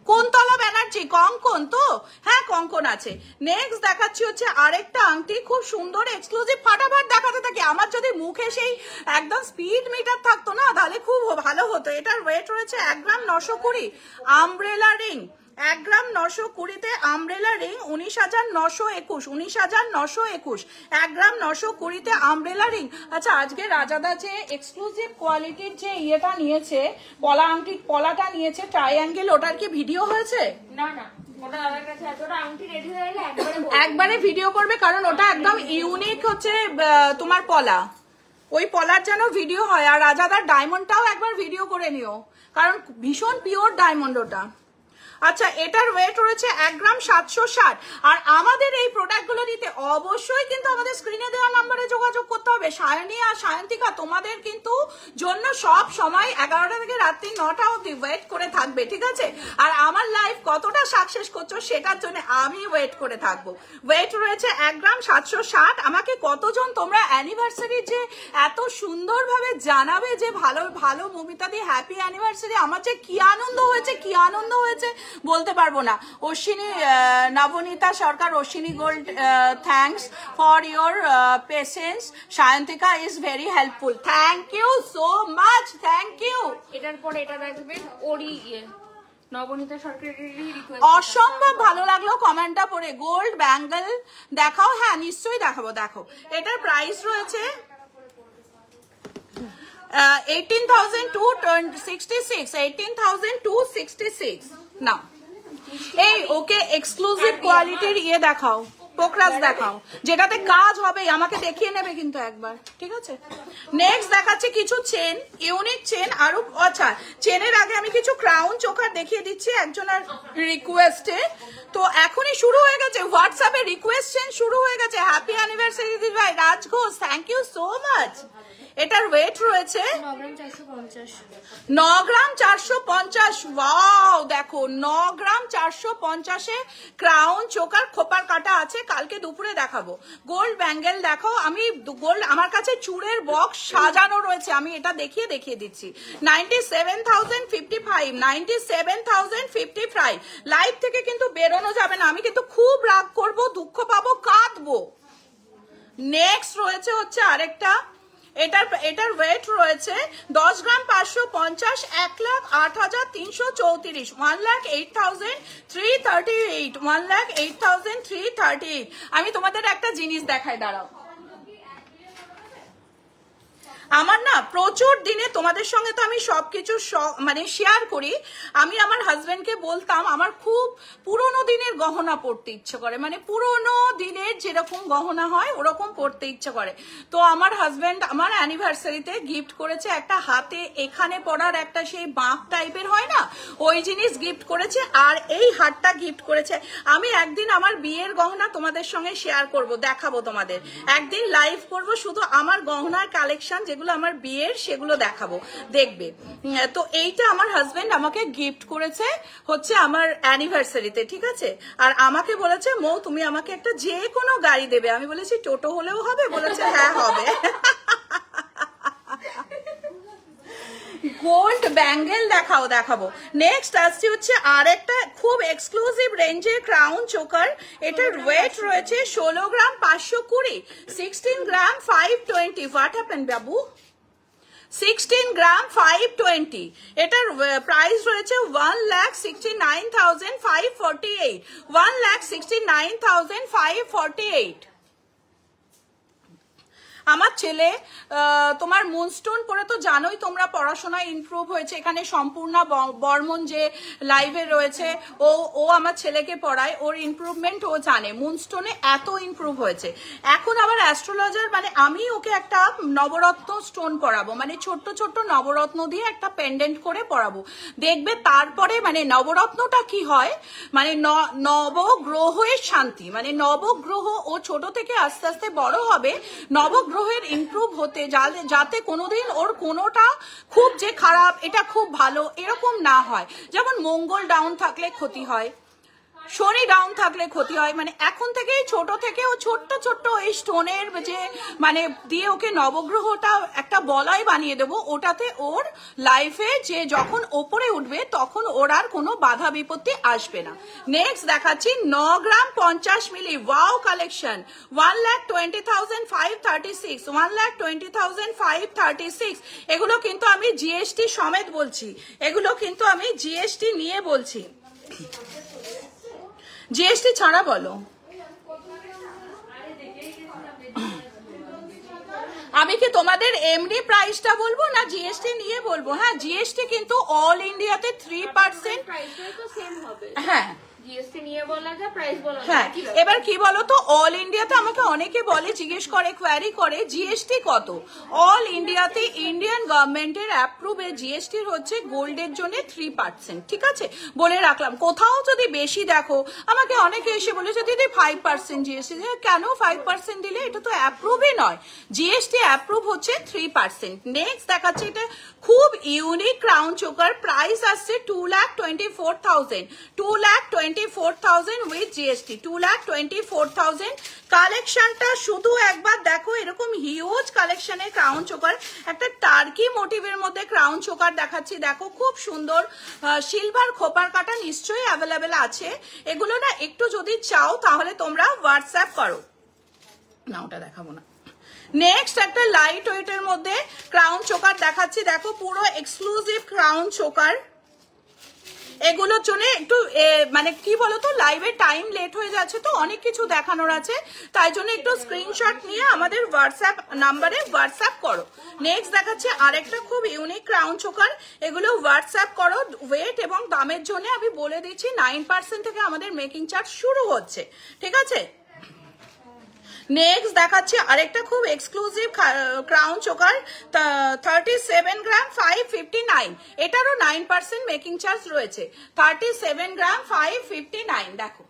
কোনতলা ব্যানার্জি, কঙ্কন তো? হ্যাঁ, কঙ্কন আছে। নেক্সট দেখাচ্ছি হচ্ছে আরেকটা আংটি, খুব সুন্দর এক্সক্লুসিভ, ফাটাফাট দেখাতে থাকি। আমার যদি মুখে সেই একদম স্পিড মিটার থাকতো না, তাহলে খুব ভালো হতো। এটার ওয়েট রয়েছে 1 গ্রাম 920, আমব্রেলা রিং 1 গ্রাম 920-তে আমব্রেলা রিং 19,921, 19,921, 1 গ্রাম 920-তে আমব্রেলা রিং। আচ্ছা, আজকে রাজাদা যে এক্সক্লুসিভ কোয়ালিটির যে ইয়েটা নিয়েছে, পলা আংটি, পলাটা নিয়েছে ট্রায়াঙ্গেল, ওটার কি ভিডিও হয়েছে? না না, ওটা আমার কাছে আছে, ওটা আংটি রেডি হয়ে গেলে একবারে ভিডিও করবে, কারণ ওটা একদম ইউনিক হচ্ছে তোমার পলা, ওই পলার যেন ভিডিও হয়। আর রাজাদার ডায়মন্ডটাও একবার ভিডিও করে নিও, কারণ ভীষণ পিওর ডায়মন্ড ওটা। আচ্ছা, এটার ওয়েট রয়েছে 1 গ্রাম 760। আর আমাদের এই প্রোডাক্টগুলো নিতে অবশ্যই কিন্তু আমাদের স্ক্রিনে দেওয়া নাম্বারে যোগাযোগ করতে হবে। সায়নী আর সায়ন্তিকা তোমাদের কিন্তু জন্য সব সময় 11টা থেকে রাত্রি 9টা অবধি ওয়েট করে থাকবে, ঠিক আছে? আর আমার লাইফ কতটা সাকসেস করছো সেটার জন্য আমি ওয়েট করে থাকবো। ওয়েট রয়েছে 1 গ্রাম 760। আমাকে কতজন তোমরা অ্যানিভার্সারি যে এত সুন্দরভাবে জানাবে যে ভালো ভালো মমিতা দি হ্যাপি অ্যানিভার্সারি, আমার যে কি আনন্দ হয়েছে, কি আনন্দ হয়েছে বলতে পারবো না। Ashwini, Nabanita Sarkar, Ashwini gold, thanks for your patience. Sayantika is very helpful, thank you so much, thank you. এটার পরে এটা দেখবেন ওরি নবনীতা সরকারের রিকোয়েস্ট। অসম্ভব ভালো লাগলো কমেন্টটা পড়ে। গোল্ড ব্যাঙ্গেল দেখাও? হ্যাঁ, নিশ্চয়ই দেখাবো। দেখো, এটার প্রাইস রয়েছে 18,266, 18,266 না। এই ওকে এক্সক্লুসিভ কোয়ালিটির ইয়ে দেখাও, পোকরাজ দেখাও, যেটাতে কাজ হবে, আমাকে দেখিয়ে নেবে কিন্তু একবার, ঠিক আছে? নেক্সট দেখাচ্ছে কিছু চেন, ইউনিক চেন আরো। আচ্ছা, চেনের আগে আমি কিছু ক্রাউন চোকার দেখিয়ে দিচ্ছি একজনের রিকোয়েস্টে। তো এখনই শুরু হয়ে গেছে, হোয়াটসঅ্যাপে রিকোয়েস্ট চেন শুরু হয়ে গেছে। হ্যাপি অ্যানিভার্সারি দিদি ভাই Raj Ghosh, thank you so much. এটার ওয়েট রয়েছে 9 গ্রাম 450। ওয়াও, দেখো 9 গ্রাম 450-এ ক্রাউন চোকার খোপার কাটা আছে, কালকে দুপুরে দেখাবো। গোল্ড ব্যাঙ্গেল দেখাও, আমি গোল্ড, আমার কাছে চূড়ের বক্স সাজানো রয়েছে, আমি এটা দেখিয়ে দিচ্ছি। 97,055, 97,055। লাইভ থেকে কিন্তু বেরোনো যাবে না, আমি কিন্তু খুব রাগ করবো, দুঃখ পাবো, কাঁদবো। নেক্সট রয়েছে হচ্ছে আরেকটা, এটার ওয়েট রয়েছে 10 গ্রাম 550, 1,08,334, 1,08,338, 1,08,338। আমি তোমাদের একটা জিনিস দেখাই, দাঁড়াও। আমার না প্রচুর দিনে তোমাদের সঙ্গে তো আমি সবকিছু মানে শেয়ার করি। আমি আমার হাজবেন্ডকে বলতাম আমার খুব পুরোনো দিনের গহনা পড়তে ইচ্ছে করে, মানে পুরোনো দিনের যেরকম গহনা হয় ওরকম পড়তে ইচ্ছে করে। তো আমার হাজবেন্ড আমার অ্যানিভার্সারিতে গিফট করেছে একটা হাতে এখানে পরার একটা সেই বাঁক টাইপের হয় না, ওই জিনিস গিফট করেছে, আর এই হারটা গিফট করেছে। আমি একদিন আমার বিয়ের গহনা তোমাদের সঙ্গে শেয়ার করব, দেখাবো তোমাদের, একদিন লাইভ করব শুধু আমার গহনার কালেকশন যেগুলো আমার বিয়ের সেগুলো দেখাবো, দেখবে। তো এইটা আমার হাজবেন্ড আমাকে গিফট করেছে হচ্ছে আমার অ্যানিভার্সারিতে, ঠিক আছে। আর আমাকে বলেছে মৌ তুমি আমাকে একটা যে কোনো গাড়ি দেবে। আমি বলেছি টোটো হলেও হবে, বলেছে হ্যাঁ হবে। গোল্ড ব্যাঙ্গেল দেখাবো। নেক্সট আসছে হচ্ছে আর একটা খুব এক্সক্লুসিভ রেঞ্জের ক্রাউন চোকার। এটার ওয়েট রয়েছে 16 গ্রাম 520, 16 গ্রাম 520। হোয়াট হ্যাপেন বাবু? 16 গ্রাম 520। এটার প্রাইস রয়েছে 1,69,548, 1,69,548। আমার ছেলে তোমার মুনস্টোন পরে তো জানোই তোমরা পড়াশোনায় ইমপ্রুভ হয়েছে। এখানে সম্পূর্ণ বর্মন যে লাইভে রয়েছে ও আমার ছেলেকে পড়ায়, ওর ইমপ্রুভমেন্ট ও জানে, মুনস্টোনে এত ইমপ্রুভ হয়েছে। এখন আবার অ্যাস্ট্রোলজার মানে আমি ওকে একটা নবরত্ন স্টোন পরাবো, মানে ছোট্ট ছোট্ট নবরত্ন দিয়ে একটা পেন্ডেন্ট করে পরাবো, দেখবে তারপরে মানে নবরত্নটা কি হয়, মানে নবগ্রহের শান্তি, মানে নবগ্রহ ও ছোট থেকে আস্তে আস্তে বড় হবে, নবগ্রহের ইমপ্রুভ হতে যাতে কোনোদিন ওর কোনোটা খুব যে খারাপ এটা খুব ভালো এরকম না হয়। যেমন মঙ্গল ডাউন থাকলে ক্ষতি হয়, শনি ডাউন থাকলে ক্ষতি হয়, মানে এখন থেকেই ছোট থেকে ও ছোট্ট ছোট্ট এই স্টোনের যে মানে দিয়ে ওকে নবগ্রহটা একটা বলয় বানিয়ে দেবো, ওটাতে ওর লাইফে যে যখন ওপরে উঠবে তখন ওর আর কোনো বাধা বিপত্তি আসবে না। নেক্সট দেখাচ্ছি 9 গ্রাম 50 মিলি ওয়াও কালেকশন, 1,20,536, 1,20,536। এগুলো কিন্তু আমি জিএসটি সমেত বলছি, এগুলো কিন্তু আমি জিএসটি নিয়ে বলছি, জিএসটি ছাড়া বলো। আমি কি তোমাদের এমনি প্রাইসটা বলবো না জিএসটি নিয়ে বলবো? হ্যাঁ, জিএসটি কিন্তু অল ইন্ডিয়াতে 3%। হ্যাঁ জিএসটি নিয়ে বলা যায়, প্রাইস বলা যায়। হ্যাঁ, এবার কি বলো তো, অল ইন্ডিয়াতে আমাকে অনেকে বলে, জিজ্ঞেস করে, কোয়ারি করে জিএসটি কত। অল ইন্ডিয়াতে ইন্ডিয়ান গভর্নমেন্টের অ্যাপ্রুভে জিএসটি হচ্ছে গোল্ডের জন্য 3%, ঠিক আছে, বলে রাখলাম। কোথাও যদি বেশি দেখো, আমাকে অনেকে এসে বলেছে দিদি 5% জিএসটি, কেন 5% দিলে? এটা তো অ্যাপ্রুভই নয়, জিএসটি অ্যাপ্রুভ হচ্ছে 3%। নেক্সট দেখাচ্ছে এটা খুব ইউনিক ক্রাউন চোকার, প্রাইস আসছে 2,24,000, 2,24,000 উইথ জিএসটি, 2,24,000। কালেকশনটা শুধু একবার দেখো, এরকম হিউজ কালেকশনের ক্রাউন চোকার, একটা টার্কি মোটিভের মধ্যে ক্রাউন চোকার দেখাচ্ছি, দেখো খুব সুন্দর। সিলভার খোপার কাটা নিশ্চয়ই অ্যাভেলেবেল আছে। এগুলো না একটু যদি চাও তাহলে তোমরা হোয়াটসঅ্যাপ করো না, ওটা দেখাবো না। নেক্সট একটা লাইট ওয়েটের মধ্যে ক্রাউন চোকার দেখাচ্ছি, দেখো পুরো এক্সক্লুসিভ ক্রাউন চোকার। এগুলোর জন্য একটু মানে কি বলতো, লাইভে টাইম লেট হয়ে যাচ্ছে তো অনেক কিছু দেখানোর আছে, তাই জন্য একটু স্ক্রিনশট নিয়ে আমাদের হোয়াটসঅ্যাপ নাম্বারে হোয়াটসঅ্যাপ করো। নেক্সট দেখাচ্ছে আরেকটা খুব ইউনিক ক্রাউন চোকার, এগুলো হোয়াটসঅ্যাপ করো। ওয়েট এবং দামের জন্য আমি বলে দিচ্ছি 9% থেকে আমাদের মেকিং চার্জ শুরু হচ্ছে, ঠিক আছে। নেক্সট দেখাচ্ছি আরেকটা খুব এক্সক্লুসিভ ক্রাউন চোকার, 37 গ্রাম 559, এটারও 9% মেকিং চার্জ রয়েছে, 37 গ্রাম 559। দেখো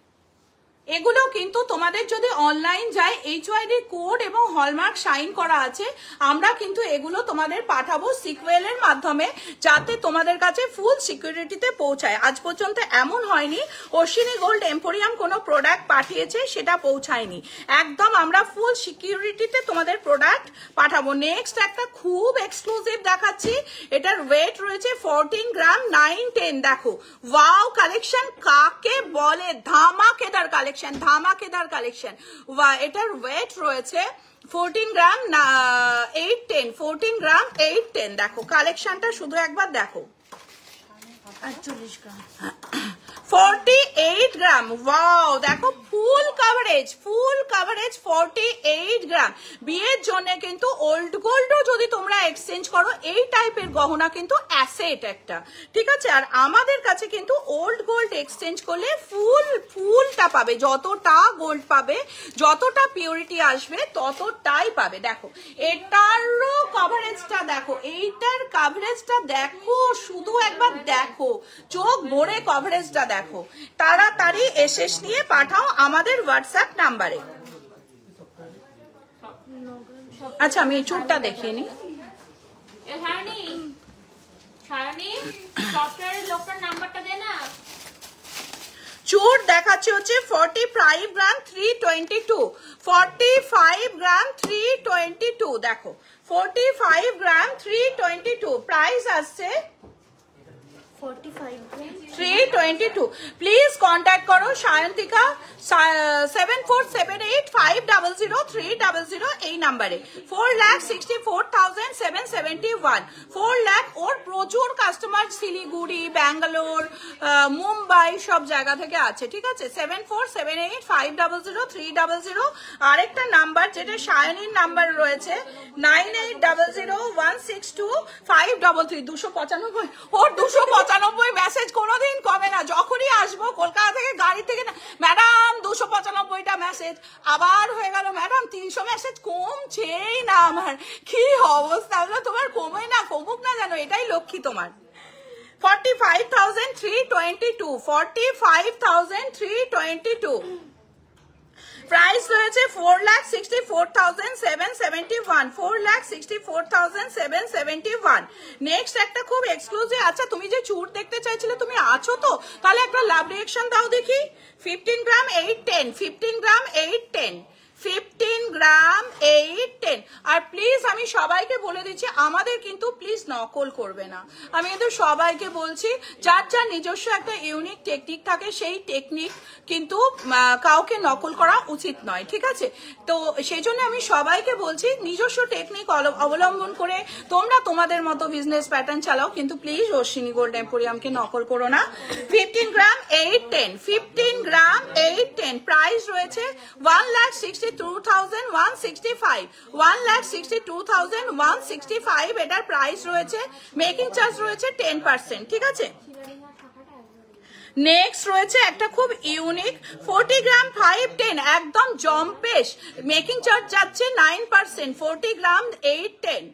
এগুলো কিন্তু তোমাদের যদি অনলাইন যায়, এইচওয়াইডি কোড এবং হলমার্ক সাইন করা আছে, আমরা কিন্তু এগুলো তোমাদের পাঠাবো সিকুয়েলের মাধ্যমে, যাতে তোমাদের কাছে ফুল সিকিউরিটিতে পৌঁছায়। আজ পর্যন্ত এমন হয়নি অশ্বিনী গোল্ড এম্পোরিয়াম কোনো প্রোডাক্ট পাঠিয়েছে সেটা পৌঁছায়নি, একদম আমরা ফুল সিকিউরিটিতে তোমাদের প্রোডাক্ট পাঠাবো। নেক্সট একটা খুব এক্সক্লুসিভ দেখাচ্ছি, এটার ওয়েট রয়েছে 14 গ্রাম 910। দেখো ওয়াও কালেকশন কাকে বলে, ধামাকেদার কালেকশন, ধামাকেদার কালেকশন। এটার ওয়েট রয়েছে 14 গ্রাম 810, 14 গ্রাম 810। দেখো কালেকশনটা শুধু একবার দেখো, 48 গ্রাম 48 গ্রাম। ওয়াও দেখো ফুল কাভারেজ, ফুল কাভারেজ 48 গ্রাম। বিয়ের জন্য কিন্তু ওল্ড গোল্ডও যদি যদি তোমরা এক্সচেঞ্জ করো, এই টাইপের গহনা কিন্তু অ্যাসেট একটা, ঠিক আছে। আর আমাদের কাছে কিন্তু ওল্ড গোল্ড এক্সচেঞ্জ করলে ফুলটা পাবে, যতটা গোল্ড পাবে, যতটা পিওরিটি আসবে ততটাই পাবে। দেখো এটারও কভারেজটা দেখো, এইটার কভারেজটা দেখো, শুধু একবার দেখো, চোখ ভরে কভারেজটা দেখো। তাড়াতাড়ি এসএস নিয়ে পাঠাও আমাদের হোয়াটসঅ্যাপ নাম্বারে। আচ্ছা আমি এই চুরটা দেখিয়ে নিই। চুর দেখাচ্ছে হচ্ছে 45 গ্রাম 322, 45 গ্রাম 322। দেখো 45 গ্রাম 322, প্রাইস আসছে 322। প্লিজ কন্ট্যাক্ট করো সায়ন্তিকা 7478500300 এই নাম্বারে। 4,64,771, 4 লাখ। ওর প্রচুর কাস্টমার শিলিগুড়ি, ব্যাঙ্গালোর, মুম্বাই সব জায়গা থেকে আছে, ঠিক আছে। 7478500300। আরেকটা নাম্বার যেটা সায়নীর নাম্বার রয়েছে 9800162533, 295। ওর 295 মেসেজ কোনোদিন কমে না, যখনই আসবো কলকাতা থেকে গাড়ি থেকে না, ম্যাডাম 295টা মেসেজ, আবার হয়ে গেল ম্যাডাম 300 মেসেজ, কমছেই না আমার, কি অবস্থা। তোমার কমে না, কমুক না যেন, এটাই লক্ষ্মী তোমার। 45,322, 45,322। প্রাইস রয়েছে 4,64,771, 4,64,771। নেক্সট একটা খুব এক্সক্লুসিভ। আচ্ছা তুমি যে চুর দেখতে চাইছিলে, তুমি আছো তো? তাহলে একটা লাভ রিঅ্যাকশন দাও দেখি। 15 গ্রাম 810, 15 গ্রাম 810, 15 গ্রাম 810। আর প্লিজ আমি সবাইকে বলে দিচ্ছি, আমাদের কিন্তু প্লিজ নকল করবে না। আমি কিন্তু সবাইকে বলছি, যার যার নিজস্ব একটা ইউনিক টেকনিক থাকে, সেই টেকনিক কিন্তু কাউকে নকল করা উচিত নয়, ঠিক আছে। তো সেই জন্য আমি সবাইকে বলছি, নিজস্ব টেকনিক অবলম্বন করে তোমরা তোমাদের মতো বিজনেস প্যাটার্ন চালাও, কিন্তু প্লিজ অশ্বিনী গোল্ড এম্পোরিয়ামকে নকল করো না। 15 গ্রাম 810, 15 গ্রাম 810। প্রাইস রয়েছে 1,62,165, 1,62,165। এটার প্রাইস রয়েছে, মেকিং চার্জ রয়েছে 10%, ঠিক আছে। নেক্সট রয়েছে একটা খুব ইউনিক 40 গ্রাম 510, একদম জম্পেশ, মেকিং চার্জ যাচ্ছে 9%, 40 গ্রাম 810,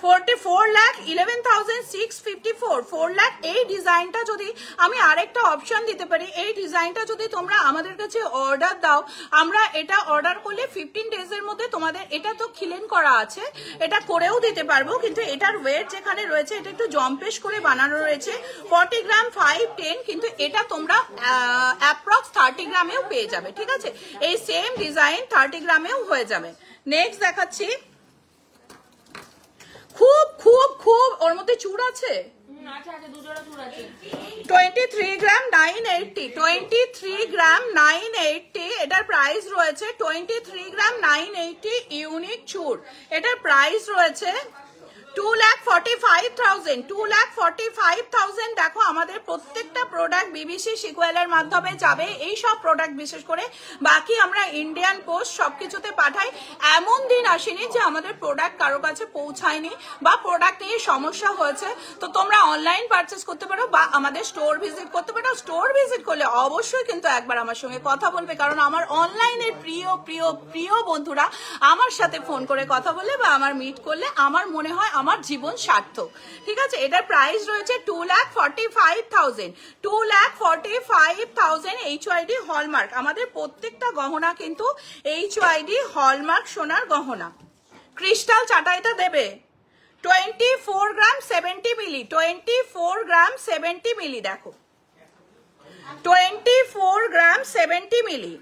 4,11,654, 4 লাখ। এই ডিজাইনটা যদি আমি আরেকটা অপশন দিতে পারি, এই ডিজাইনটা যদি তোমরা আমাদের কাছে অর্ডার দাও, আমরা এটা অর্ডার করলে 15 ডেজের মধ্যে তোমাদের, এটা তো খিলেন করা আছে, এটা করেও দিতে পারবো, কিন্তু এটার ওয়েট যেখানে রয়েছে এটা একটু জম্পেশ করে বানানো রয়েছে। 40 গ্রাম 510, কিন্তু এটা তোমরা অ্যাপ্রক্স 30 গ্রামেও পেয়ে যাবে, ঠিক আছে। এই সেম ডিজাইন 30 গ্রামেও হয়ে যাবে। নেক্সট দেখাচ্ছি, খুব খুব খুব ওর মধ্যে চুর আছে, 23 গ্রাম 980, 23 গ্রাম 980। এটার প্রাইস রয়েছে 23 গ্রাম 980, ইউনিক চুর। এটার প্রাইস রয়েছে 2,45,000, 2,45,000। দেখো আমাদের প্রত্যেকটা প্রোডাক্ট বিবিসি সিকোয়েলের মাধ্যমে যাবে, এই সব প্রোডাক্ট বিশেষ করে, বাকি আমরা ইন্ডিয়ান পোস্ট সবকিছুতে পাঠাই। এমন দিন আসেনি যে আমাদের প্রোডাক্ট কারো কাছে পৌঁছায়নি বা প্রোডাক্ট নিয়ে সমস্যা হয়েছে। তো তোমরা অনলাইন পারচেস করতে পারো বা আমাদের স্টোর ভিজিট করতে পারো। স্টোর ভিজিট করলে অবশ্যই কিন্তু একবার আমার সঙ্গে কথা বলবে, কারণ আমার অনলাইনের প্রিয় প্রিয় প্রিয় বন্ধুরা আমার সাথে ফোন করে কথা বললে বা আমার মিট করলে আমার মনে হয় আমার জীবন সার্থক, ঠিক আছে। এটার প্রাইস রয়েছে 2,45,000, 2,45,000। HYD হলমার্ক, আমাদের প্রত্যেকটা গহনা কিন্তু HYD হলমার্ক সোনার গহনা। ক্রিস্টাল চাটাইটা দেবে 24 গ্রাম 70 মিলি, 24 গ্রাম 70 মিলি। দেখো 24 গ্রাম 70 মিলি,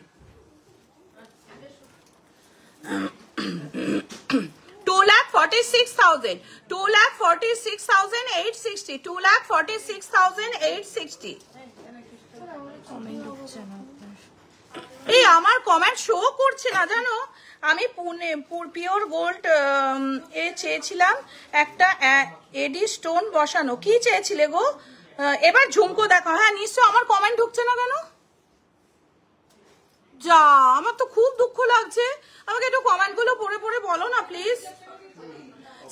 2,46,000, 2,46,860, 2,46,860। এই আমার কমেন্ট শো করছে না জানো। আমি পিওর গোল্ড এ চেয়েছিলাম একটা এডি স্টোন বসানো। কি চেয়েছিলে গো? এবার ঝুমকো দেখো। হ্যাঁ নিশ্চয়, আমার কমেন্ট ঢুকছে না কেন? যা, আমার তো খুব দুঃখ লাগছে। আমাকে একটু কমেন্ট গুলো পড়ে পড়ে বলো না প্লিজ।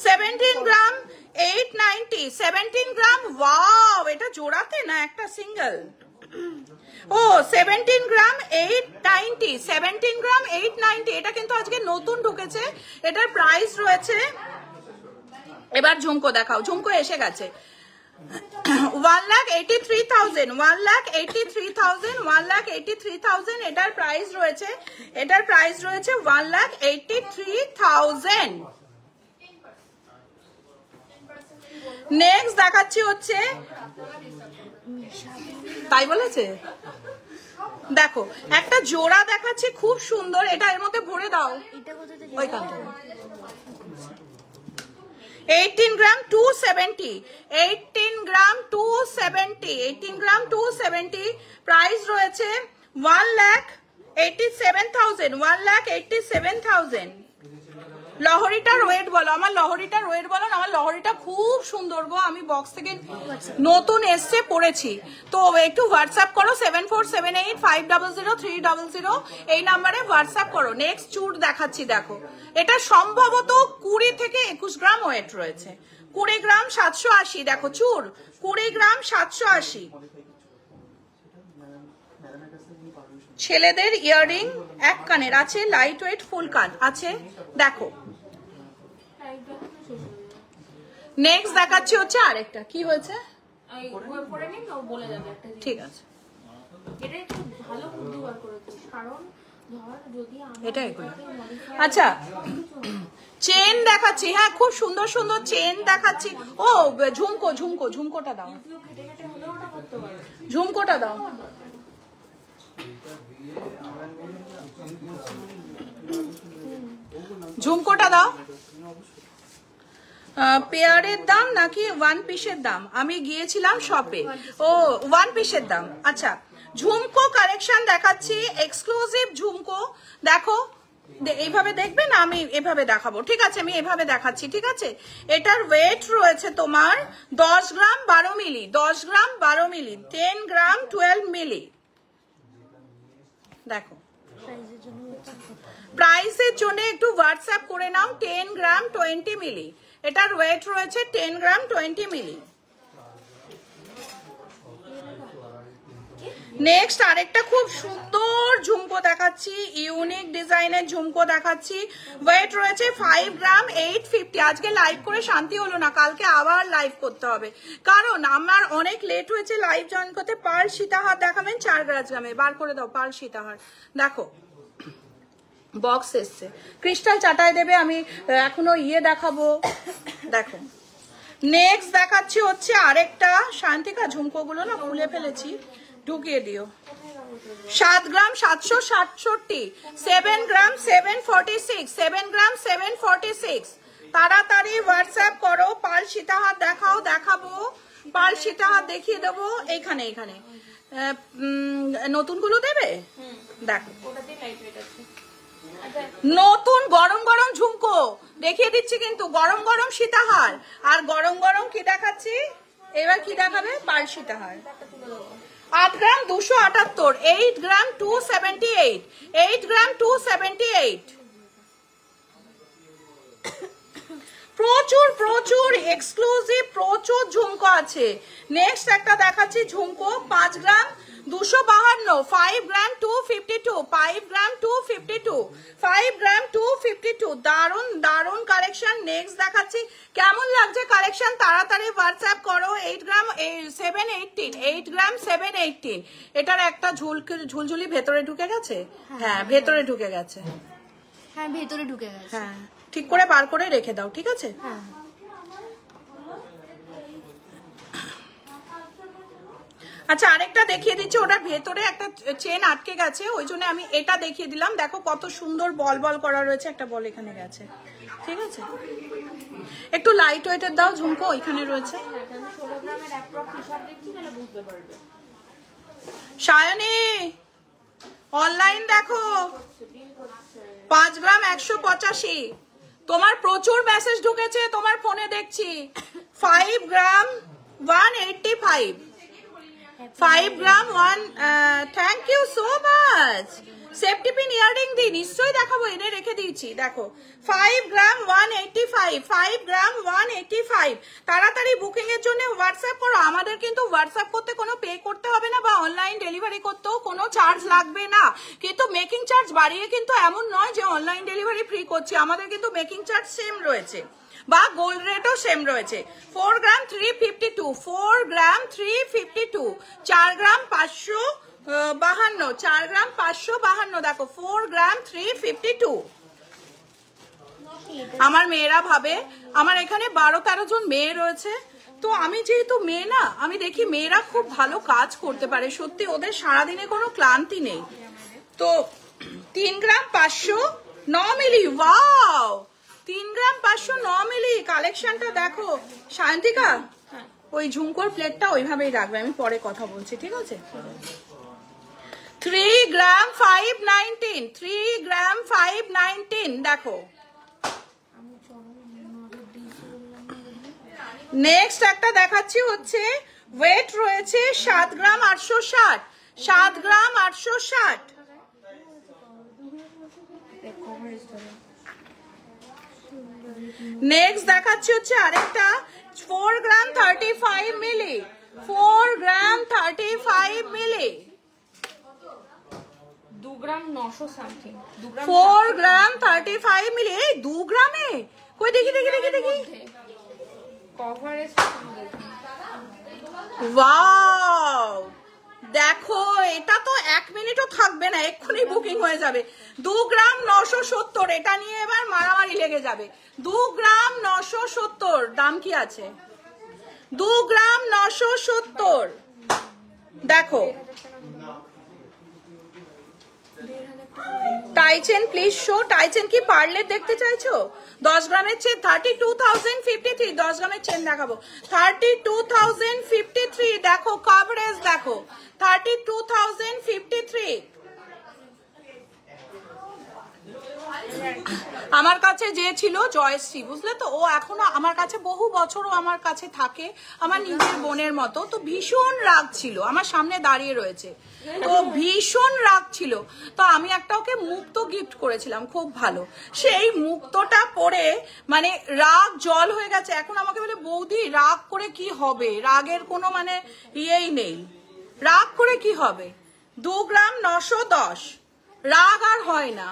17 gram 890, 17 gram. ওয়াও, এটা জোড়াতে না একটা সিঙ্গেল? ও 17 গ্রাম 890, 17 গ্রাম 890। এটা কিন্তু আজকে নতুন ঢুকেছে। এটার প্রাইস রয়েছে, এবার ঝুমকো দেখাও, ঝুমকো এসে গেছে। 1,83,000, 1,83,000, 1,83,000 এটার প্রাইস রয়েছে। এটার প্রাইস রয়েছে 1,83,000। নেক্সট দেখাচ্ছি হচ্ছে, তাই বলেছে, দেখো একটা জোড়া দেখাচ্ছি খুব সুন্দর। এটা এর মধ্যে ভরে দাও ওইখান থেকে। 18 গ্রাম 270, 18 গ্রাম 270, 18 গ্রাম 270। প্রাইস রয়েছে 1,87,000, 1,87,000। লহরিটার ওয়েট বলো, আমার লহরিটার ওয়েট বলো। আমার লহরিটা খুব সুন্দর গো, আমি বক্স থেকে নতুন এসছে পড়েছি। তো একটু হোয়াটসঅ্যাপ করো 7478500300, এই নাম্বারে হোয়াটসঅ্যাপ করো। নেক্সট চুড় দেখাচ্ছি, দেখো এটা সম্ভবত 20 থেকে 21 গ্রাম ওয়েট রয়েছে। 20 গ্রাম 780, দেখো চুড় 20 গ্রাম 780। ছেলেদের ইয়াররিং এক কানের আছে, লাইট ওয়েট ফুল কান আছে, দেখো। নেক্সট দেখাচ্ছি হচ্ছে আরেকটা, কি হয়েছে ঠিক আছে, এটা এগুলো। আচ্ছা চেন দেখাচ্ছি, হ্যাঁ খুব সুন্দর সুন্দর চেন দেখাচ্ছি। ও ঝুমকো, ঝুমকো, ঝুমকোটা দাও, ঝুমকোটা দাও। ঝুমকোটা দাও। পেয়ারের দাম নাকি ওয়ান পিসের দাম? আমি গিয়েছিলাম শপে। ও ওয়ান পিসের দাম। আচ্ছা ঝুমকো কালেকশন দেখাচ্ছি, এক্সক্লুসিভ ঝুমকো। দেখো এইভাবে দেখবে না, আমি এভাবে দেখাবো, ঠিক আছে? আমি এভাবে দেখাচ্ছি, ঠিক আছে? এটার ওয়েট রয়েছে তোমার 10 গ্রাম 12 মিলি, 10 গ্রাম 12 মিলি, 10 গ্রাম 12 মিলি। দেখো প্রাইসের জন্য একটু হোয়াটসঅ্যাপ করে নাও। 10 গ্রাম 20 মিলি, এটার ওয়েট রয়েছে 10 গ্রাম 20 মিলি। নেক্সট আরেকটা খুব সুন্দর ঝুমকো দেখাচ্ছি, ইউনিক ডিজাইনের ঝুমকো দেখাচ্ছি। ওয়েট রয়েছে 5 গ্রাম 850। আজকে লাইভ করে শান্তি হলো না, কালকে আবার লাইভ করতে হবে, কারণ আমার অনেক লেট হয়েছে লাইভ জয়েন করতে। পার্ল সীতাহার দেখাবেন 4 গ্রামে, বার করে দাও পার্ল সীতাহার। দেখো বক্স এসছে, ক্রিস্টাল চাটাই দেবে, আমি এখনো ইয়ে দেখাবো। দেখো নেক্সট দেখাচ্ছি হচ্ছে আরেকটা, শান্তিকা ঝুমকোগুলো না খুলে ফেলেছি, ঢুকিয়ে দিও। 7 গ্রাম 767, 7 গ্রাম 746, 7 গ্রাম 746। তাড়াতাড়ি হোয়াটসঅ্যাপ করো। পার্ল সীতাহার দেখাও, দেখাবো পার্ল সীতাহার দেখিয়ে দেবো। এইখানে এইখানে নতুনগুলো দেবে, দেখো নতুন গরম গরম ঝুমকো দেখিয়ে দিচ্ছি, কিন্তু গরম গরম সীতাহার। আর গরম গরম কি দেখাচ্ছি এবার, কি দেখাবে? পার্ল সীতাহার। 8 গ্রাম 278, 8 গ্রাম 278, 8 গ্রাম 278। প্রচুর প্রচুর এক্সক্লুসিভ প্রচুর ঝুমকো আছে। নেক্সট একটা দেখাচ্ছি ঝুমকো 5 গ্রাম 252, 5 গ্রাম 252, 5 গ্রাম 252, 5 গ্রাম 252। দারুন দারুন কালেকশন। নেক্সট দেখাচ্ছি, কেমন লাগছে কালেকশন তাড়াতাড়ি হোয়াটসঅ্যাপ করো। 8 গ্রাম 718, 8 গ্রাম 718। এটার একটা ঝুলঝুলি ভেতরে ঢুকে গেছে, হ্যাঁ ভেতরে ঢুকে গেছে, হ্যাঁ ভেতরে ঢুকে গেছে, হ্যাঁ ঠিক করে বার করে রেখে দাও, ঠিক আছে? হ্যাঁ আচ্ছা আরেকটা দেখিয়ে দিচ্ছি, ওটার ভেতরে একটা চেন আটকে গেছে, ওই জন্য আমি এটা দেখিয়ে দিলাম। দেখো কত সুন্দর বল বল করা রয়েছে, একটা বল এখানে গেছে, ঠিক আছে? একটু লাইট ওয়েটের দাও ঝুমকো, ওইখানে রয়েছে। সায়নী অনলাইন দেখো, 5 গ্রাম 185। তোমার প্রচুর মেসেজ ঢুকেছে তোমার ফোনে দেখছি। 5 gram 185, 5 gram 1। Thank you so much, safety pin earring দিই, নিশ্চয়ই দেখাবো, এনে রেখে দিয়েছি। দেখো 5 গ্রাম 185, 5 গ্রাম 185। তাড়াতাড়ি বুকিং এর জন্য হোয়াটসঅ্যাপ করো। আমাদের কিন্তু হোয়াটসঅ্যাপ করতে কোনো পে করতে হবে না, বা অনলাইন ডেলিভারি করতেও কোনো চার্জ লাগবে না। কিন্তু মেকিং চার্জ বাড়িয়ে কিন্তু এমন নয় যে অনলাইন ডেলিভারি ফ্রি করছি, আমাদের কিন্তু মেকিং চার্জ সেম রয়েছে, বা গোল্ড রেটও সেম রয়েছে। 4 গ্রাম 352, 4 গ্রাম 352, 4 গ্রাম 552, 4 গ্রাম 552। দেখো 4 গ্রাম 352। আমার মেয়েরা ভাবে, আমার এখানে 12-13 জন মেয়ে রয়েছে, তো আমি যেহেতু মেয়ে না, আমি দেখি মেয়েরা খুব ভালো কাজ করতে পারে, সত্যি ওদের সারাদিনে কোনো ক্লান্তি নেই। তো 3 গ্রাম 509 মিলি, ওয়াও 3 গ্রাম 509 মিলি। কালেকশনটা দেখো শান্তিকা, ওই ঝুমকোর প্লেটটা ওইভাবেই রাখবে, আমি পরে কথা বলছি, ঠিক আছে। 3 গ্রাম 519, 3 গ্রাম 519। দেখো নেক্সট একটা দেখাচ্ছি, হচ্ছে ওয়েট রয়েছে 7 গ্রাম 860, 7 গ্রাম 860। নেক্সট দেখাচ্ছি হচ্ছে আরেকটা 4 গ্রাম 35 মিলি, 4 গ্রাম 35 মিলি, 2 গ্রাম 900 সামথিং, 4 গ্রাম 35 মিলি। এই 2 গ্রামে কই দেখি দেখি দেখি দেখি, কভারেজ ওয়াও দেখো, এটা তো 1 মিনিটও থাকবে না, এক্ষুনি বুকিং হয়ে যাবে। 2 গ্রাম 970, এটা নিয়ে এবার মারামারি লেগে যাবে। 2 গ্রাম 970, দাম কি আছে? 2 গ্রাম 970। দেখো টাইচেন প্লিজ শো, টাইচেন কি পার্লের দেখতে চাইছো? 10 গ্রামের চেন 32,053, 10 গ্রামের চেন দেখাবো 32,053। দেখো কভারেজ দেখো 32,053। আমার কাছে যে ছিল জয়শ্রী, বুঝলে তো, ও এখনো আমার কাছে বহু বছরও আমার কাছে থাকে, আমার নিজের বোনের মতো। তো ভীষণ রাগ ছিল, আমার সামনে দাঁড়িয়ে রয়েছে, তো ভীষণ রাগ ছিল। তো আমি একটা ওকে মুক্ত গিফট করেছিলাম, খুব ভালো। সেই মুক্তটা পরে মানে রাগ জল হয়ে গেছে। এখন আমাকে বলে বৌদি রাগ করে কি হবে, রাগের কোনো মানে ইয়েই নেই, রাগ করে কি হবে। 2 গ্রাম 910, রাগ আর হয় না।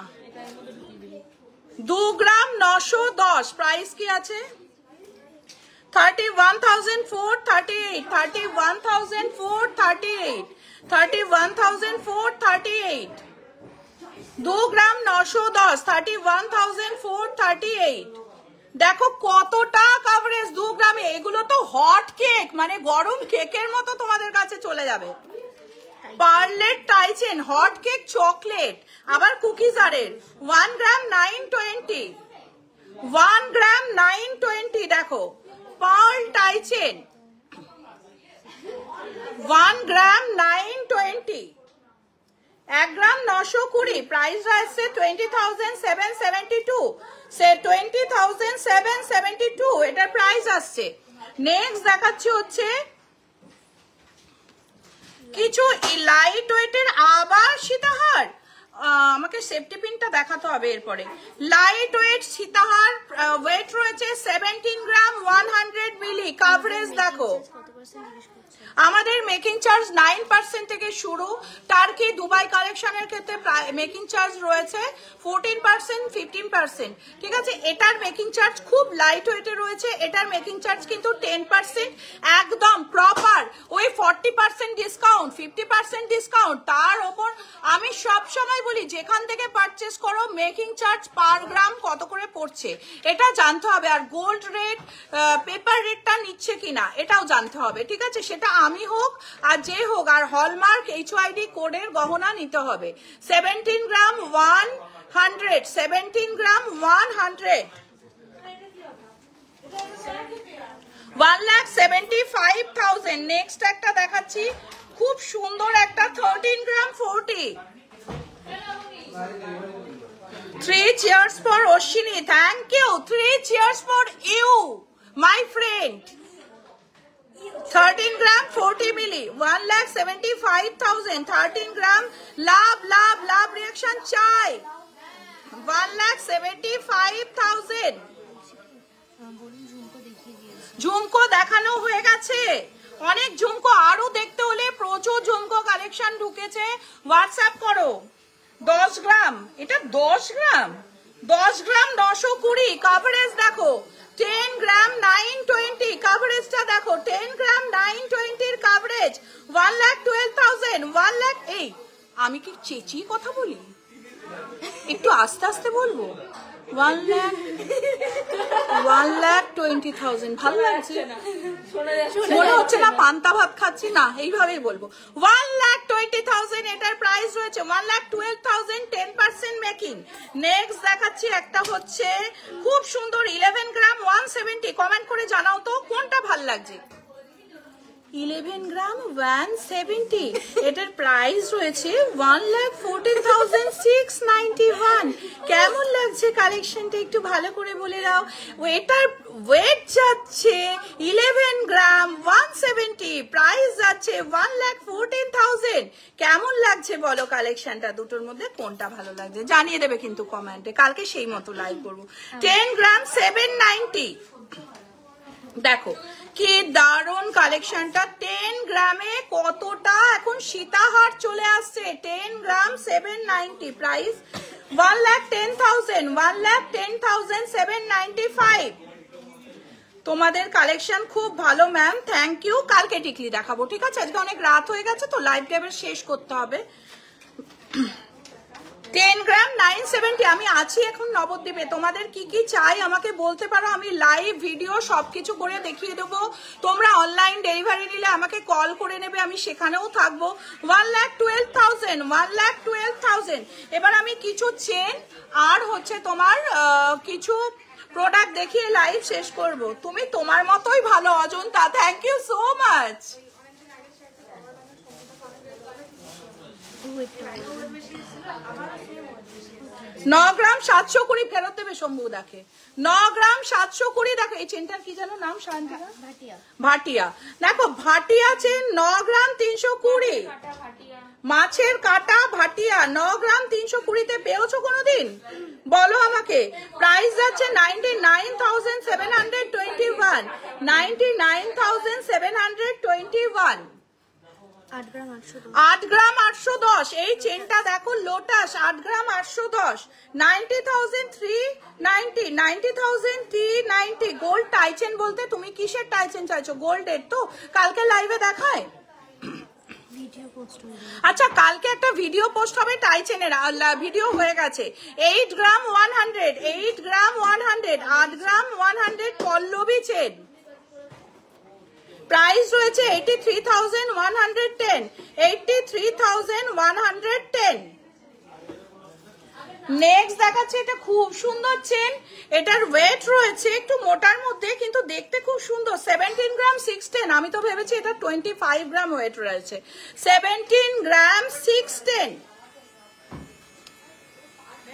2 গ্রাম 910, প্রাইস কি আছে? 31,438, 31,438, 31,438। 2 গ্রাম 910, 31,438। দেখো কতটা কভারেজ 2 গ্রামে। এগুলো তো হট কেক, মানে গরম কেকের মতো তোমাদের কাছে চলে যাবে। পার্লেট টাইচেন হট কেক চকলেট, আবার কুকিজ আরের 1 গ্রাম 920, 1 গ্রাম 920। দেখো পার্ল টাইচেন 1 গ্রাম 920, 1 গ্রাম 920। প্রাইস আসছে 20,772, 20,772 এটার প্রাইস আসছে। নেক্সট দেখাচ্ছি হচ্ছে কিছু লাইট ওয়েটের, আবার সীতাহার। আমাকে সেফটি পিনটা দেখাতে হবে এরপরে। লাইট ওয়েট সীতাহার, ওয়েট রয়েছে 17 গ্রাম 100 মিলি। কভারেজ দেখো, আমাদের মেকিং চার্জ 9% থেকে শুরু। টার্কি দুবাই কালেকশনের ক্ষেত্রে মেকিং চার্জ রয়েছে 14%, 15%, ঠিক আছে। এটার মেকিং চার্জ খুব লাইট ওয়েটে রয়েছে, এটার মেকিং চার্জ কিন্তু 10%, একদম প্রপার। ওই 40% ডিসকাউন্ট, 50% ডিসকাউন্ট, তার ওপর আমি সব সময় বলি যেখান থেকে পারচেস করো মেকিং চার্জ পার গ্রাম কত করে পড়ছে এটা জানতে হবে, আর গোল্ড রেট পেপার রেটটা নিচ্ছে কিনা এটাও জানতে হবে, ঠিক আছে। সেটা আমি হোক আর যে হোক, আর হলমার্ক HYD কোডের গহনা নিতে হবে। 17 গ্রাম 100, 17 গ্রাম 100, 1,75,000। নেক্সট একটা দেখাচ্ছি, খুব সুন্দর একটা 13 gram 40। 3 cheers for Oshini, thank you, 3 cheers for you my friend। 13 gram 40 মিলি 1,75,000 13 gram love love love reaction চাই 1,75,000 ঝুমকো দেখানো হয়ে গেছে অনেক ঝুমকো আরো দেখতে হলে প্রচুর ঝুমকো কালেকশন ঢুকেছে হোয়াটসঅ্যাপ করো 10 গ্রাম এটা 10 গ্রাম 10 গ্রাম 920 কভারেজ দেখো 10 গ্রাম 920 কভারেজটা দেখো 10 গ্রাম 920 এর কভারেজ 1,12,000 1 লাখ এই আমি কি চেঁচিয়ে কথা বলি একটু আস্তে আস্তে বলবো 1,20,000 ভালো লাগছে মনে হচ্ছে না পান্তা ভাত খাচ্ছি না এইভাবেই বলবো 1,20,000 এটার প্রাইস রয়েছে 1,12,000 10% মেকিং নেক্সট দেখাচ্ছি একটা হচ্ছে খুব সুন্দর 11 গ্রাম 170 কমেন্ট করে জানাও তো কোনটা ভালো লাগছে 11 গ্রাম 170 এটার প্রাইস রয়েছে 1,14,691 কেমন লাগছে কালেকশনটা একটু ভালো করে বলে দাও এটার ওয়েট যাচ্ছে 11 গ্রাম 170 প্রাইস যাচ্ছে 1,14,000 কেমন লাগছে বলো কালেকশনটা দুটোর মধ্যে কোনটা ভালো লাগছে জানিয়ে দেবে কিন্তু কমেন্টে কালকে সেই মতো লাইভ করবো 10 গ্রাম 790 দেখো কি দারুন কালেকশনটা 10 গ্রামে কতটা এখন সীতাহার চলে আসছে 10 গ্রাম 790 প্রাইস 1,10,000 1,10,795 তোমাদের কালেকশন খুব ভালো ম্যাম থ্যাংক ইউ কালকে টিকলি দেখাবো ঠিক আছে আজকে অনেক রাত হয়ে গেছে তো লাইভ টাইমে শেষ করতে হবে 10 গ্রাম 970 আমি আছি এখন নবদ্বীপে তোমাদের কি কি চাই আমাকে বলতে পারো আমি লাইভ ভিডিও সবকিছু করে দেখিয়ে দেবো তোমরা অনলাইন ডেলিভারি নিলে আমাকে কল করে নেবে আমি সেখানেও থাকবো 1,12,000 1,12,000 এবার আমি কিছু চেন আর হচ্ছে তোমার কিছু প্রোডাক্ট দেখিয়ে লাইভ শেষ করব তুমি তোমার মতোই ভালো Ajanta thank you so much 9 gram 720 ফেরত দেবে শম্ভু দেখে 9 গ্রাম 720 দেখো এই চেনটার কি জানো নাম শান্তিকা ভাটিয়া দেখো ভাটিয়া চেন 9 গ্রাম 320 মাছের কাটা ভাটিয়া 9 গ্রাম 320 তে পেয়েছো কোনোদিন বলো আমাকে প্রাইস যাচ্ছে 99,721 99,721 8 গ্রাম 810 এই চেনটা দেখো লোটাস 8 গ্রাম 810 90,390 90,390 গোল্ড টাইচেন বলতে তুমি কিসের টাইচেন চাইছো গোল্ডের তো কালকে লাইভে দেখায় আচ্ছা কালকে একটা ভিডিও পোস্ট হবে টাইচেনের ভিডিও হয়ে গেছে 8 গ্রাম 100 8 গ্রাম 100 8 গ্রাম 100 পল্লবী চেন প্রাইস রয়েছে 83,110 83,110 নেক্সট দেখাচ্ছে এটা খুব সুন্দর চেন এটার ওয়েট রয়েছে একটু মোটার মধ্যে কিন্তু দেখতে খুব সুন্দর 17 গ্রাম 610 আমি তো ভেবেছি এটা 25 গ্রাম ওয়েট রয়েছে 17 গ্রাম 610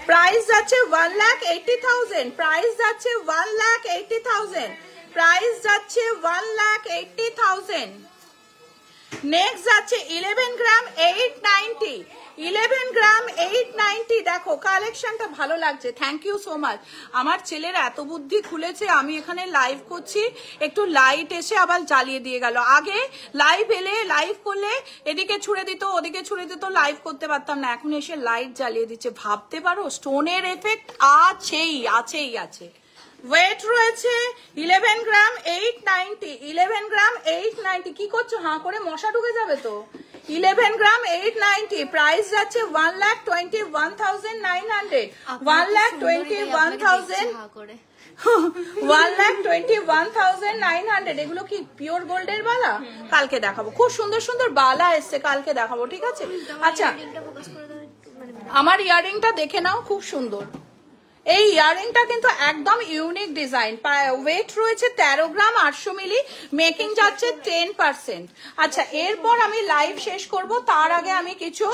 প্রাইস যাচ্ছে 1,80,000 প্রাইস যাচ্ছে 1,80,000 প্রাইস যাচ্ছে 1,80,000 নেক্সট যাচ্ছে 11 গ্রাম 890 11 গ্রাম 890 দেখো কালেকশনটা ভালো লাগছে থ্যাংক ইউ সো মাচ আমার ছেলের এত বুদ্ধি খুলেছে আমি এখানে লাইভ করছি একটু লাইট এসে আবার জ্বালিয়ে দিয়ে গেল আগে লাইভ এলে লাইভ করলে এদিকে ছুড়ে দিত ওদিকে ছুড়ে দিত লাইভ করতে পারতাম না এখন এসে লাইট জ্বালিয়ে দিচ্ছে ভাবতে পারো স্টোনের এফেক্ট আছেই আছেই আছে ওয়েট রয়েছে 11 গ্রাম 890 11 গ্রাম 890 কি করছো হাঁ করে মশা ঢুকে যাবে তো 11 গ্রাম 890 প্রাইস যাচ্ছে 1,21,900 1,21,000 1,21,900 এগুলো কি পিওর গোল্ডের বালা কালকে দেখাবো খুব সুন্দর সুন্দর বালা এসছে কালকে দেখাবো ঠিক আছে আচ্ছা আমার ইয়ারিংটা দেখে নাও খুব সুন্দর এই ইয়ারিংটা কিন্তু একদম ইউনিক ডিজাইন ওয়েট রয়েছে 13 গ্রাম 800 মিলি মেকিং যাচ্ছে 10%। আচ্ছা এরপর আমি লাইভ শেষ করব তার আগে আমি কিছু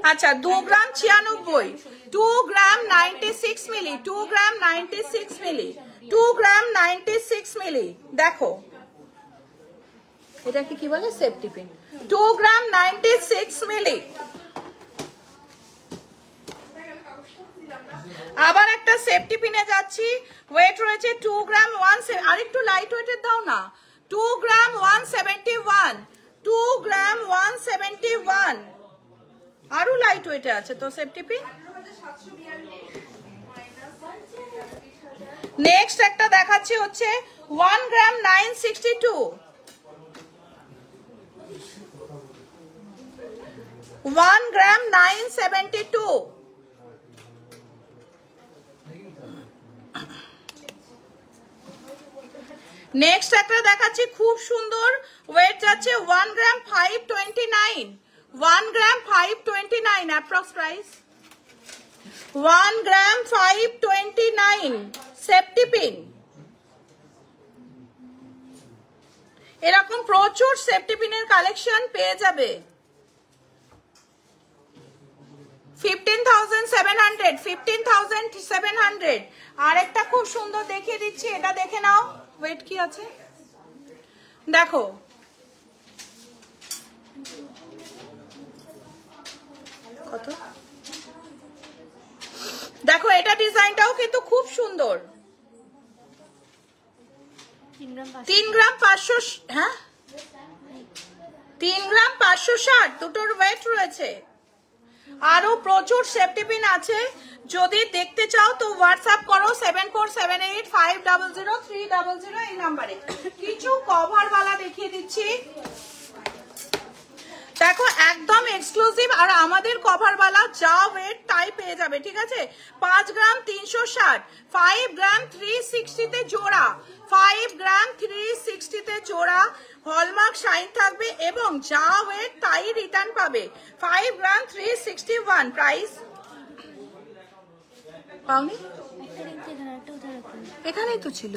আচ্ছা 2 গ্রাম 96 2 গ্রাম 96 96 মিলি, 2 গ্রাম 96 মিলি, 2 গ্রাম 96 মিলি। দেখো এটাকে কি বলে? Safety pin. 2 গ্রাম 96 মিলি। আবার একটা সেফটি পিনে যাচ্ছি, ওয়েট রয়েছে 2 গ্রাম 1, আরেকটু লাইট ওয়েটের দাও না। 2 গ্রাম 171, 2 গ্রাম 171, আরো লাইট ওয়েটে আছে তো সেফটি পিন। নেক্সট একটা দেখাচ্ছি হচ্ছে 1 গ্রাম 962, 1 গ্রাম 972। নেক্সট একটা দেখাচ্ছি খুব সুন্দর, ওয়েট যাচ্ছে 1 গ্রাম 529, 1 গ্রাম 529, অ্যাপ্রক্স প্রাইস 1 গ্রাম 529, সেফটি পিন। এরকম প্রচুর সেফটি পিনের কালেকশন পেয়ে যাবে। 15,700, 15,700। আরেকটা খুব সুন্দর দেখিয়ে দিচ্ছি, এটা দেখে নাও। ওয়েট কি আছে দেখো, কত দেখো, এটা ডিজাইনটাও কিন্তু খুব সুন্দর। 3 গ্রাম 500, হ্যাঁ 3 গ্রাম 560, দুটোর ওয়েট রয়েছে। আরো প্রচুর সেফটি পিন আছে, যদি দেখতে চাও তো হোয়াটসঅ্যাপ করো 7478500300 এই নাম্বারে। কিছু কভার वाला দেখিয়ে দিচ্ছি, দেখো একদম এক্সক্লুসিভ, আর আমাদের কভার वाला যা ওয়েট তাই পেয়ে যাবে, ঠিক আছে। 5 গ্রাম 360, 5 গ্রাম 360 তে জোড়া, 5 গ্রাম 360 তে জোড়া, হলমার্ক শাইন থাকবে এবং যা ওয়েট তাই রিটার্ন পাবে। 5 গ্রাম 361, প্রাইস পাওনি, এখানেই তো ছিল।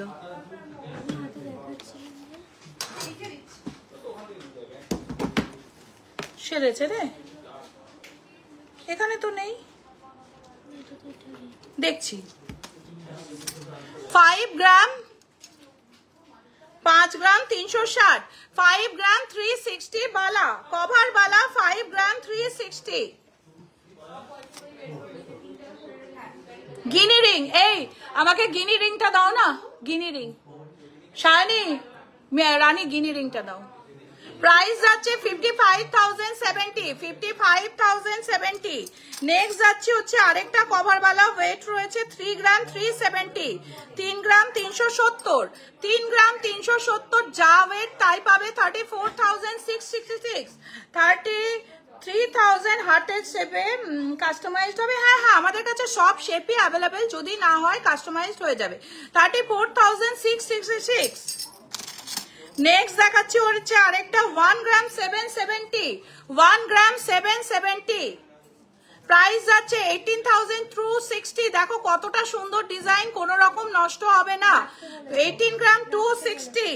সেরেছে রে, এখানে তো নেই, দেখছি। 5 গ্রাম 5 গ্রাম 360, 5 গ্রাম 360 বালা, কভার বালা 5 গ্রাম 360। গিনি রিং, এই আমাকে গিনি রিংটা দাও না, গিনি রিং। শাইনি রানী গিনি রিংটা দাও। প্রাইস যাচ্ছে 55,070, 55,070। নেক্সট যাচ্ছে হচ্ছে আরেকটা কভার वाला, ওয়েট রয়েছে 3 গ্রাম 370, 3 গ্রাম 370, 3 গ্রাম 370, যা ওয়েট তাই পাবে 34,666, 33,000 হার্টের শেপে কাস্টমাইজড হবে। হ্যাঁ হ্যাঁ, আমাদের কাছে সব শেপই অ্যাভেলেবেল, যদি না হয় কাস্টমাইজড হয়ে যাবে। 34,666। নেক্সট দেখাচ্ছি হচ্ছে আরেকটা 1 গ্রাম 770, 1 গ্রাম 770। প্রাইস যাচ্ছে 18,260। দেখো কতটা সুন্দর ডিজাইন, কোনো রকম নষ্ট হবে না। 18 গ্রাম 260।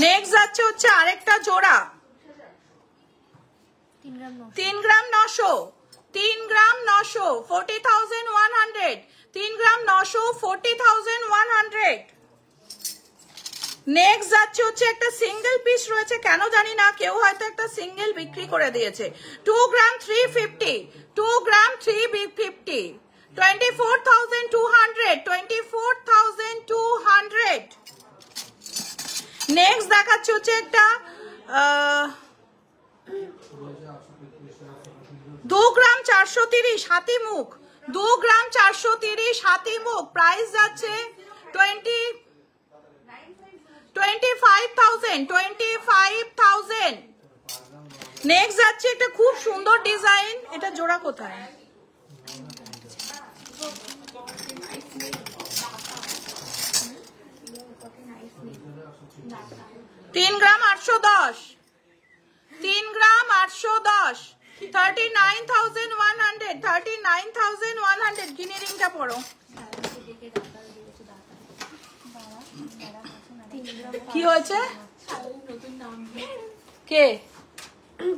নেক্সট যাচ্ছে হচ্ছে আরেকটা জোড়া 3 গ্রাম 900, 3 গ্রাম 900, 40,100, 3 গ্রাম 900, 40,100। নেক্সট যাচ্ছে হচ্ছে একটা সিঙ্গেল পিস রয়েছে, কেন জানি না, কেউ হয়তো একটা সিঙ্গেল বিক্রি করে দিয়েছে। 2 গ্রাম 350, 2 গ্রাম 350, 24,200, 24,200। নেক্সট দেখাচ্ছে হচ্ছে একটা 2 গ্রাম 430 হাতি মুখ, 2 গ্রাম 430 হাতি মুখ। প্রাইস যাচ্ছে 25,000, 25,000। নেক্সট যাচ্ছে একটা খুব সুন্দর ডিজাইন, এটা জোড়া কোথায়? তিন গ্রাম 810, 3 গ্রাম 810, 39,100, 39,100। গিনি রিংটা পড়ো। কি হয়েছে? কে?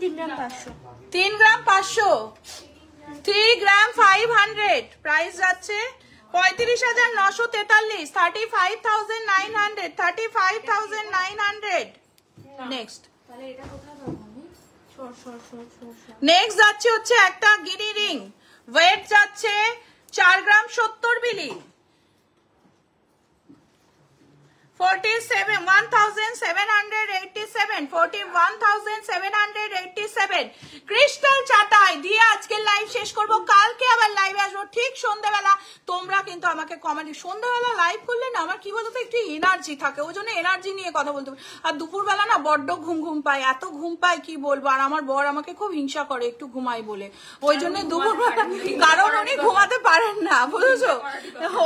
3 গ্রাম 500, 3 গ্রাম 500। 3 গ্রাম 500 প্রাইস যাচ্ছে 35,943 35,900 35,900 নেক্সট তাহলে এটা কোথায় পাবো আমি? নেক্সট যাচ্ছে হচ্ছে একটা গিনি রিং ওয়েট যাচ্ছে 4 গ্রাম 70 মিলি 41,787 ক্রিস্টাল চাটাই দিয়ে আজকে লাইভ শেষ করব। কালকে আবার লাইভে আসবো ঠিক সন্ধ্যাবেলা। তোমরা কিন্তু আমাকে কমেন্টে সন্ধ্যাবেলা লাইভ করলে না আমার কি বলতো একটু এনার্জি থাকে, ওই জন্য এনার্জি নিয়ে কথা বলতে পারি। আর দুপুরবেলা না বড্ড ঘুম পায়, এত ঘুম পায় কি বলবো। আর আমার বর আমাকে খুব হিংসা করে একটু ঘুমাই বলে, ওই জন্য দুপুরবেলা, কারণ উনি ঘুমাতে পারেন না বুঝেছো,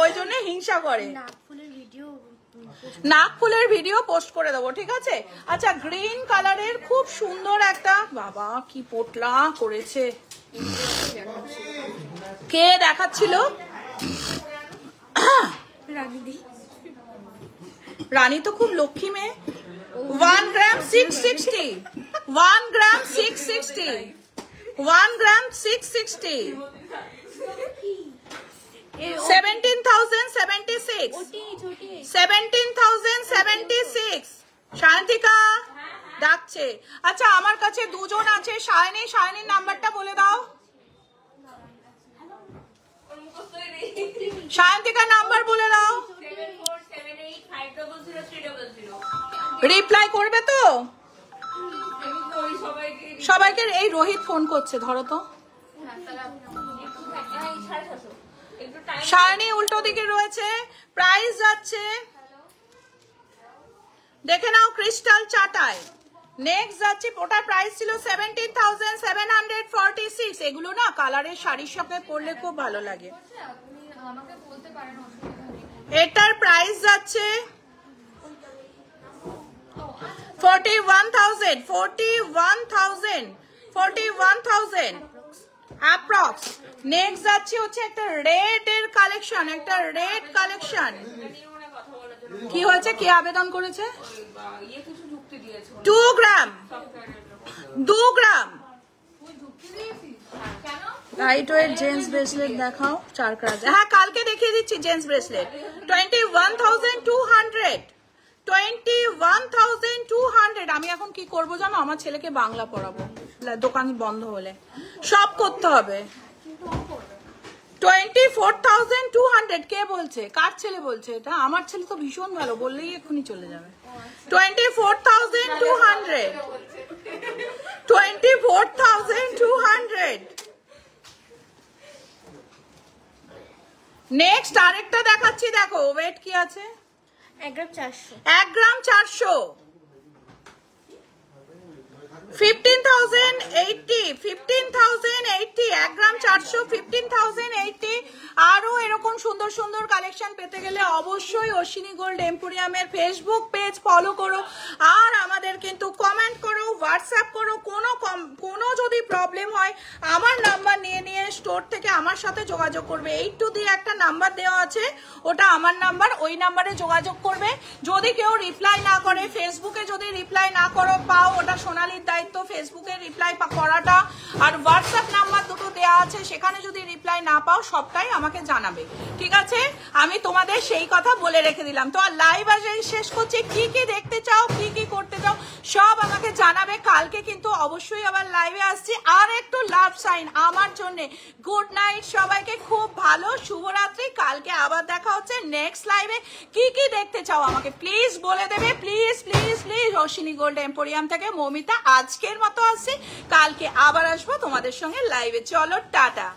ওই জন্য হিংসা করে। নাক ফুলের ভিডিও পোস্ট করে দেবো, ঠিক আছে। আচ্ছা গ্রিন কালারের খুব সুন্দর একটা, বাবা কি পোটলা করেছে, কে দেখাচ্ছিল? রানী তো খুব লক্ষ্মী মেয়ে। 1 গ্রাম 660 1 গ্রাম 660 1 গ্রাম 660 17,076 17,076 শান্তিকা ডাকছে। আচ্ছা আমার কাছে দুজন আছে, শায়নির নাম্বারটা বলে দাও। শান্তিকার নাম্বার বলে দাও। রিপ্লাই করবে তো সবাইকে? এই রোহিত ফোন করছে, ধরো তো। শায়নি উল্টো দিকে রয়েছে। প্রাইস যাচ্ছে দেখে নাও ক্রিস্টাল চাটাই। নেক্সট যাচ্ছে, ওটার প্রাইস ছিল 17,746। এগুলো না কালারের শাড়ির সাথে পরলে খুব ভালো লাগে। এটার প্রাইস যাচ্ছে 41,000 অ্যাপ্রক্স। নেক্সট যাচ্ছে হচ্ছে একটা রেড এর কালেকশন, একটা রেড কালেকশন। কি হয়েছে, কে আবেদন করেছে? 2 গ্রাম 2 গ্রাম লাইট ওয়েট জেন্টস ব্রেসলেট দেখাও 4 কাজ। হ্যাঁ কালকে দেখিয়ে দিচ্ছি জেন্টস ব্রেসলেট 21,200 21,200। আমি এখন কি করব জানো, আমার ছেলেকে বাংলা পড়াবো, দোকান বন্ধ হলে সব করতে হবে। 24,200। কে বলছে, কার ছেলে বলছে এটা? আমার ছেলে তো ভীষণ ভালো, বললেই এক্ষুনি চলে যাবে। 24,200 24,200। নেক্সট আরেকটা দেখাচ্ছি, দেখো ওয়েট কি আছে। 1 গ্রাম 400 1 গ্রাম 400 15,080 15,080 1 গ্রাম 400 15,080। আরো এরকম সুন্দর সুন্দর কালেকশন পেতে গেলে অবশ্যই অশ্বিনী গোল্ড এম্পোরিয়ামের ফেসবুক পেজ ফলো করো। আর আমাদের কিন্তু কমেন্ট করো, হোয়াটসঅ্যাপ করো। কোনো যদি প্রবলেম হয় আমার নাম্বার নিয়ে স্টোর থেকে আমার সাথে যোগাযোগ করবে। 82 দিয়ে একটা নাম্বার দেওয়া আছে, ওটা আমার নাম্বার, ওই নাম্বারে যোগাযোগ করবে। যদি কেউ রিপ্লাই না করে, ফেসবুকে যদি রিপ্লাই না করো পাও, ওটা সোনালির দায়িত্ব ফেসবুকে রিপ্লাই করাটা। আর হোয়াটসঅ্যাপ নাম্বার দুটো দেওয়া আছে, সেখানে যদি রিপ্লাই না পাও সবটাই আমাকে জানাবে, ঠিক আছে। আমি তোমাদের সেই কথা বলে রেখে দিলাম। তো আর লাইভ আজ শেষ করছি। কি কি দেখতে চাও, কি কি করতে চাও সব আমাকে জানাবে। কালকে কিন্তু অবশ্যই আবার লাইভে আসছি। আর একটু লাভ সাইন আমার জন্য। গুড নাইট সবাইকে, খুব ভালো শুভরাত্রি। কালকে আবার দেখা হচ্ছে নেক্সট লাইভে। কি কি দেখতে চাও আমাকে প্লিজ বলে দেবে, please please please. Ashwini gold emporium থেকে মৌমিতা আজকের মতো আসছি, কালকে আবার আসবো তোমাদের সঙ্গে লাইভে। চলো টাটা।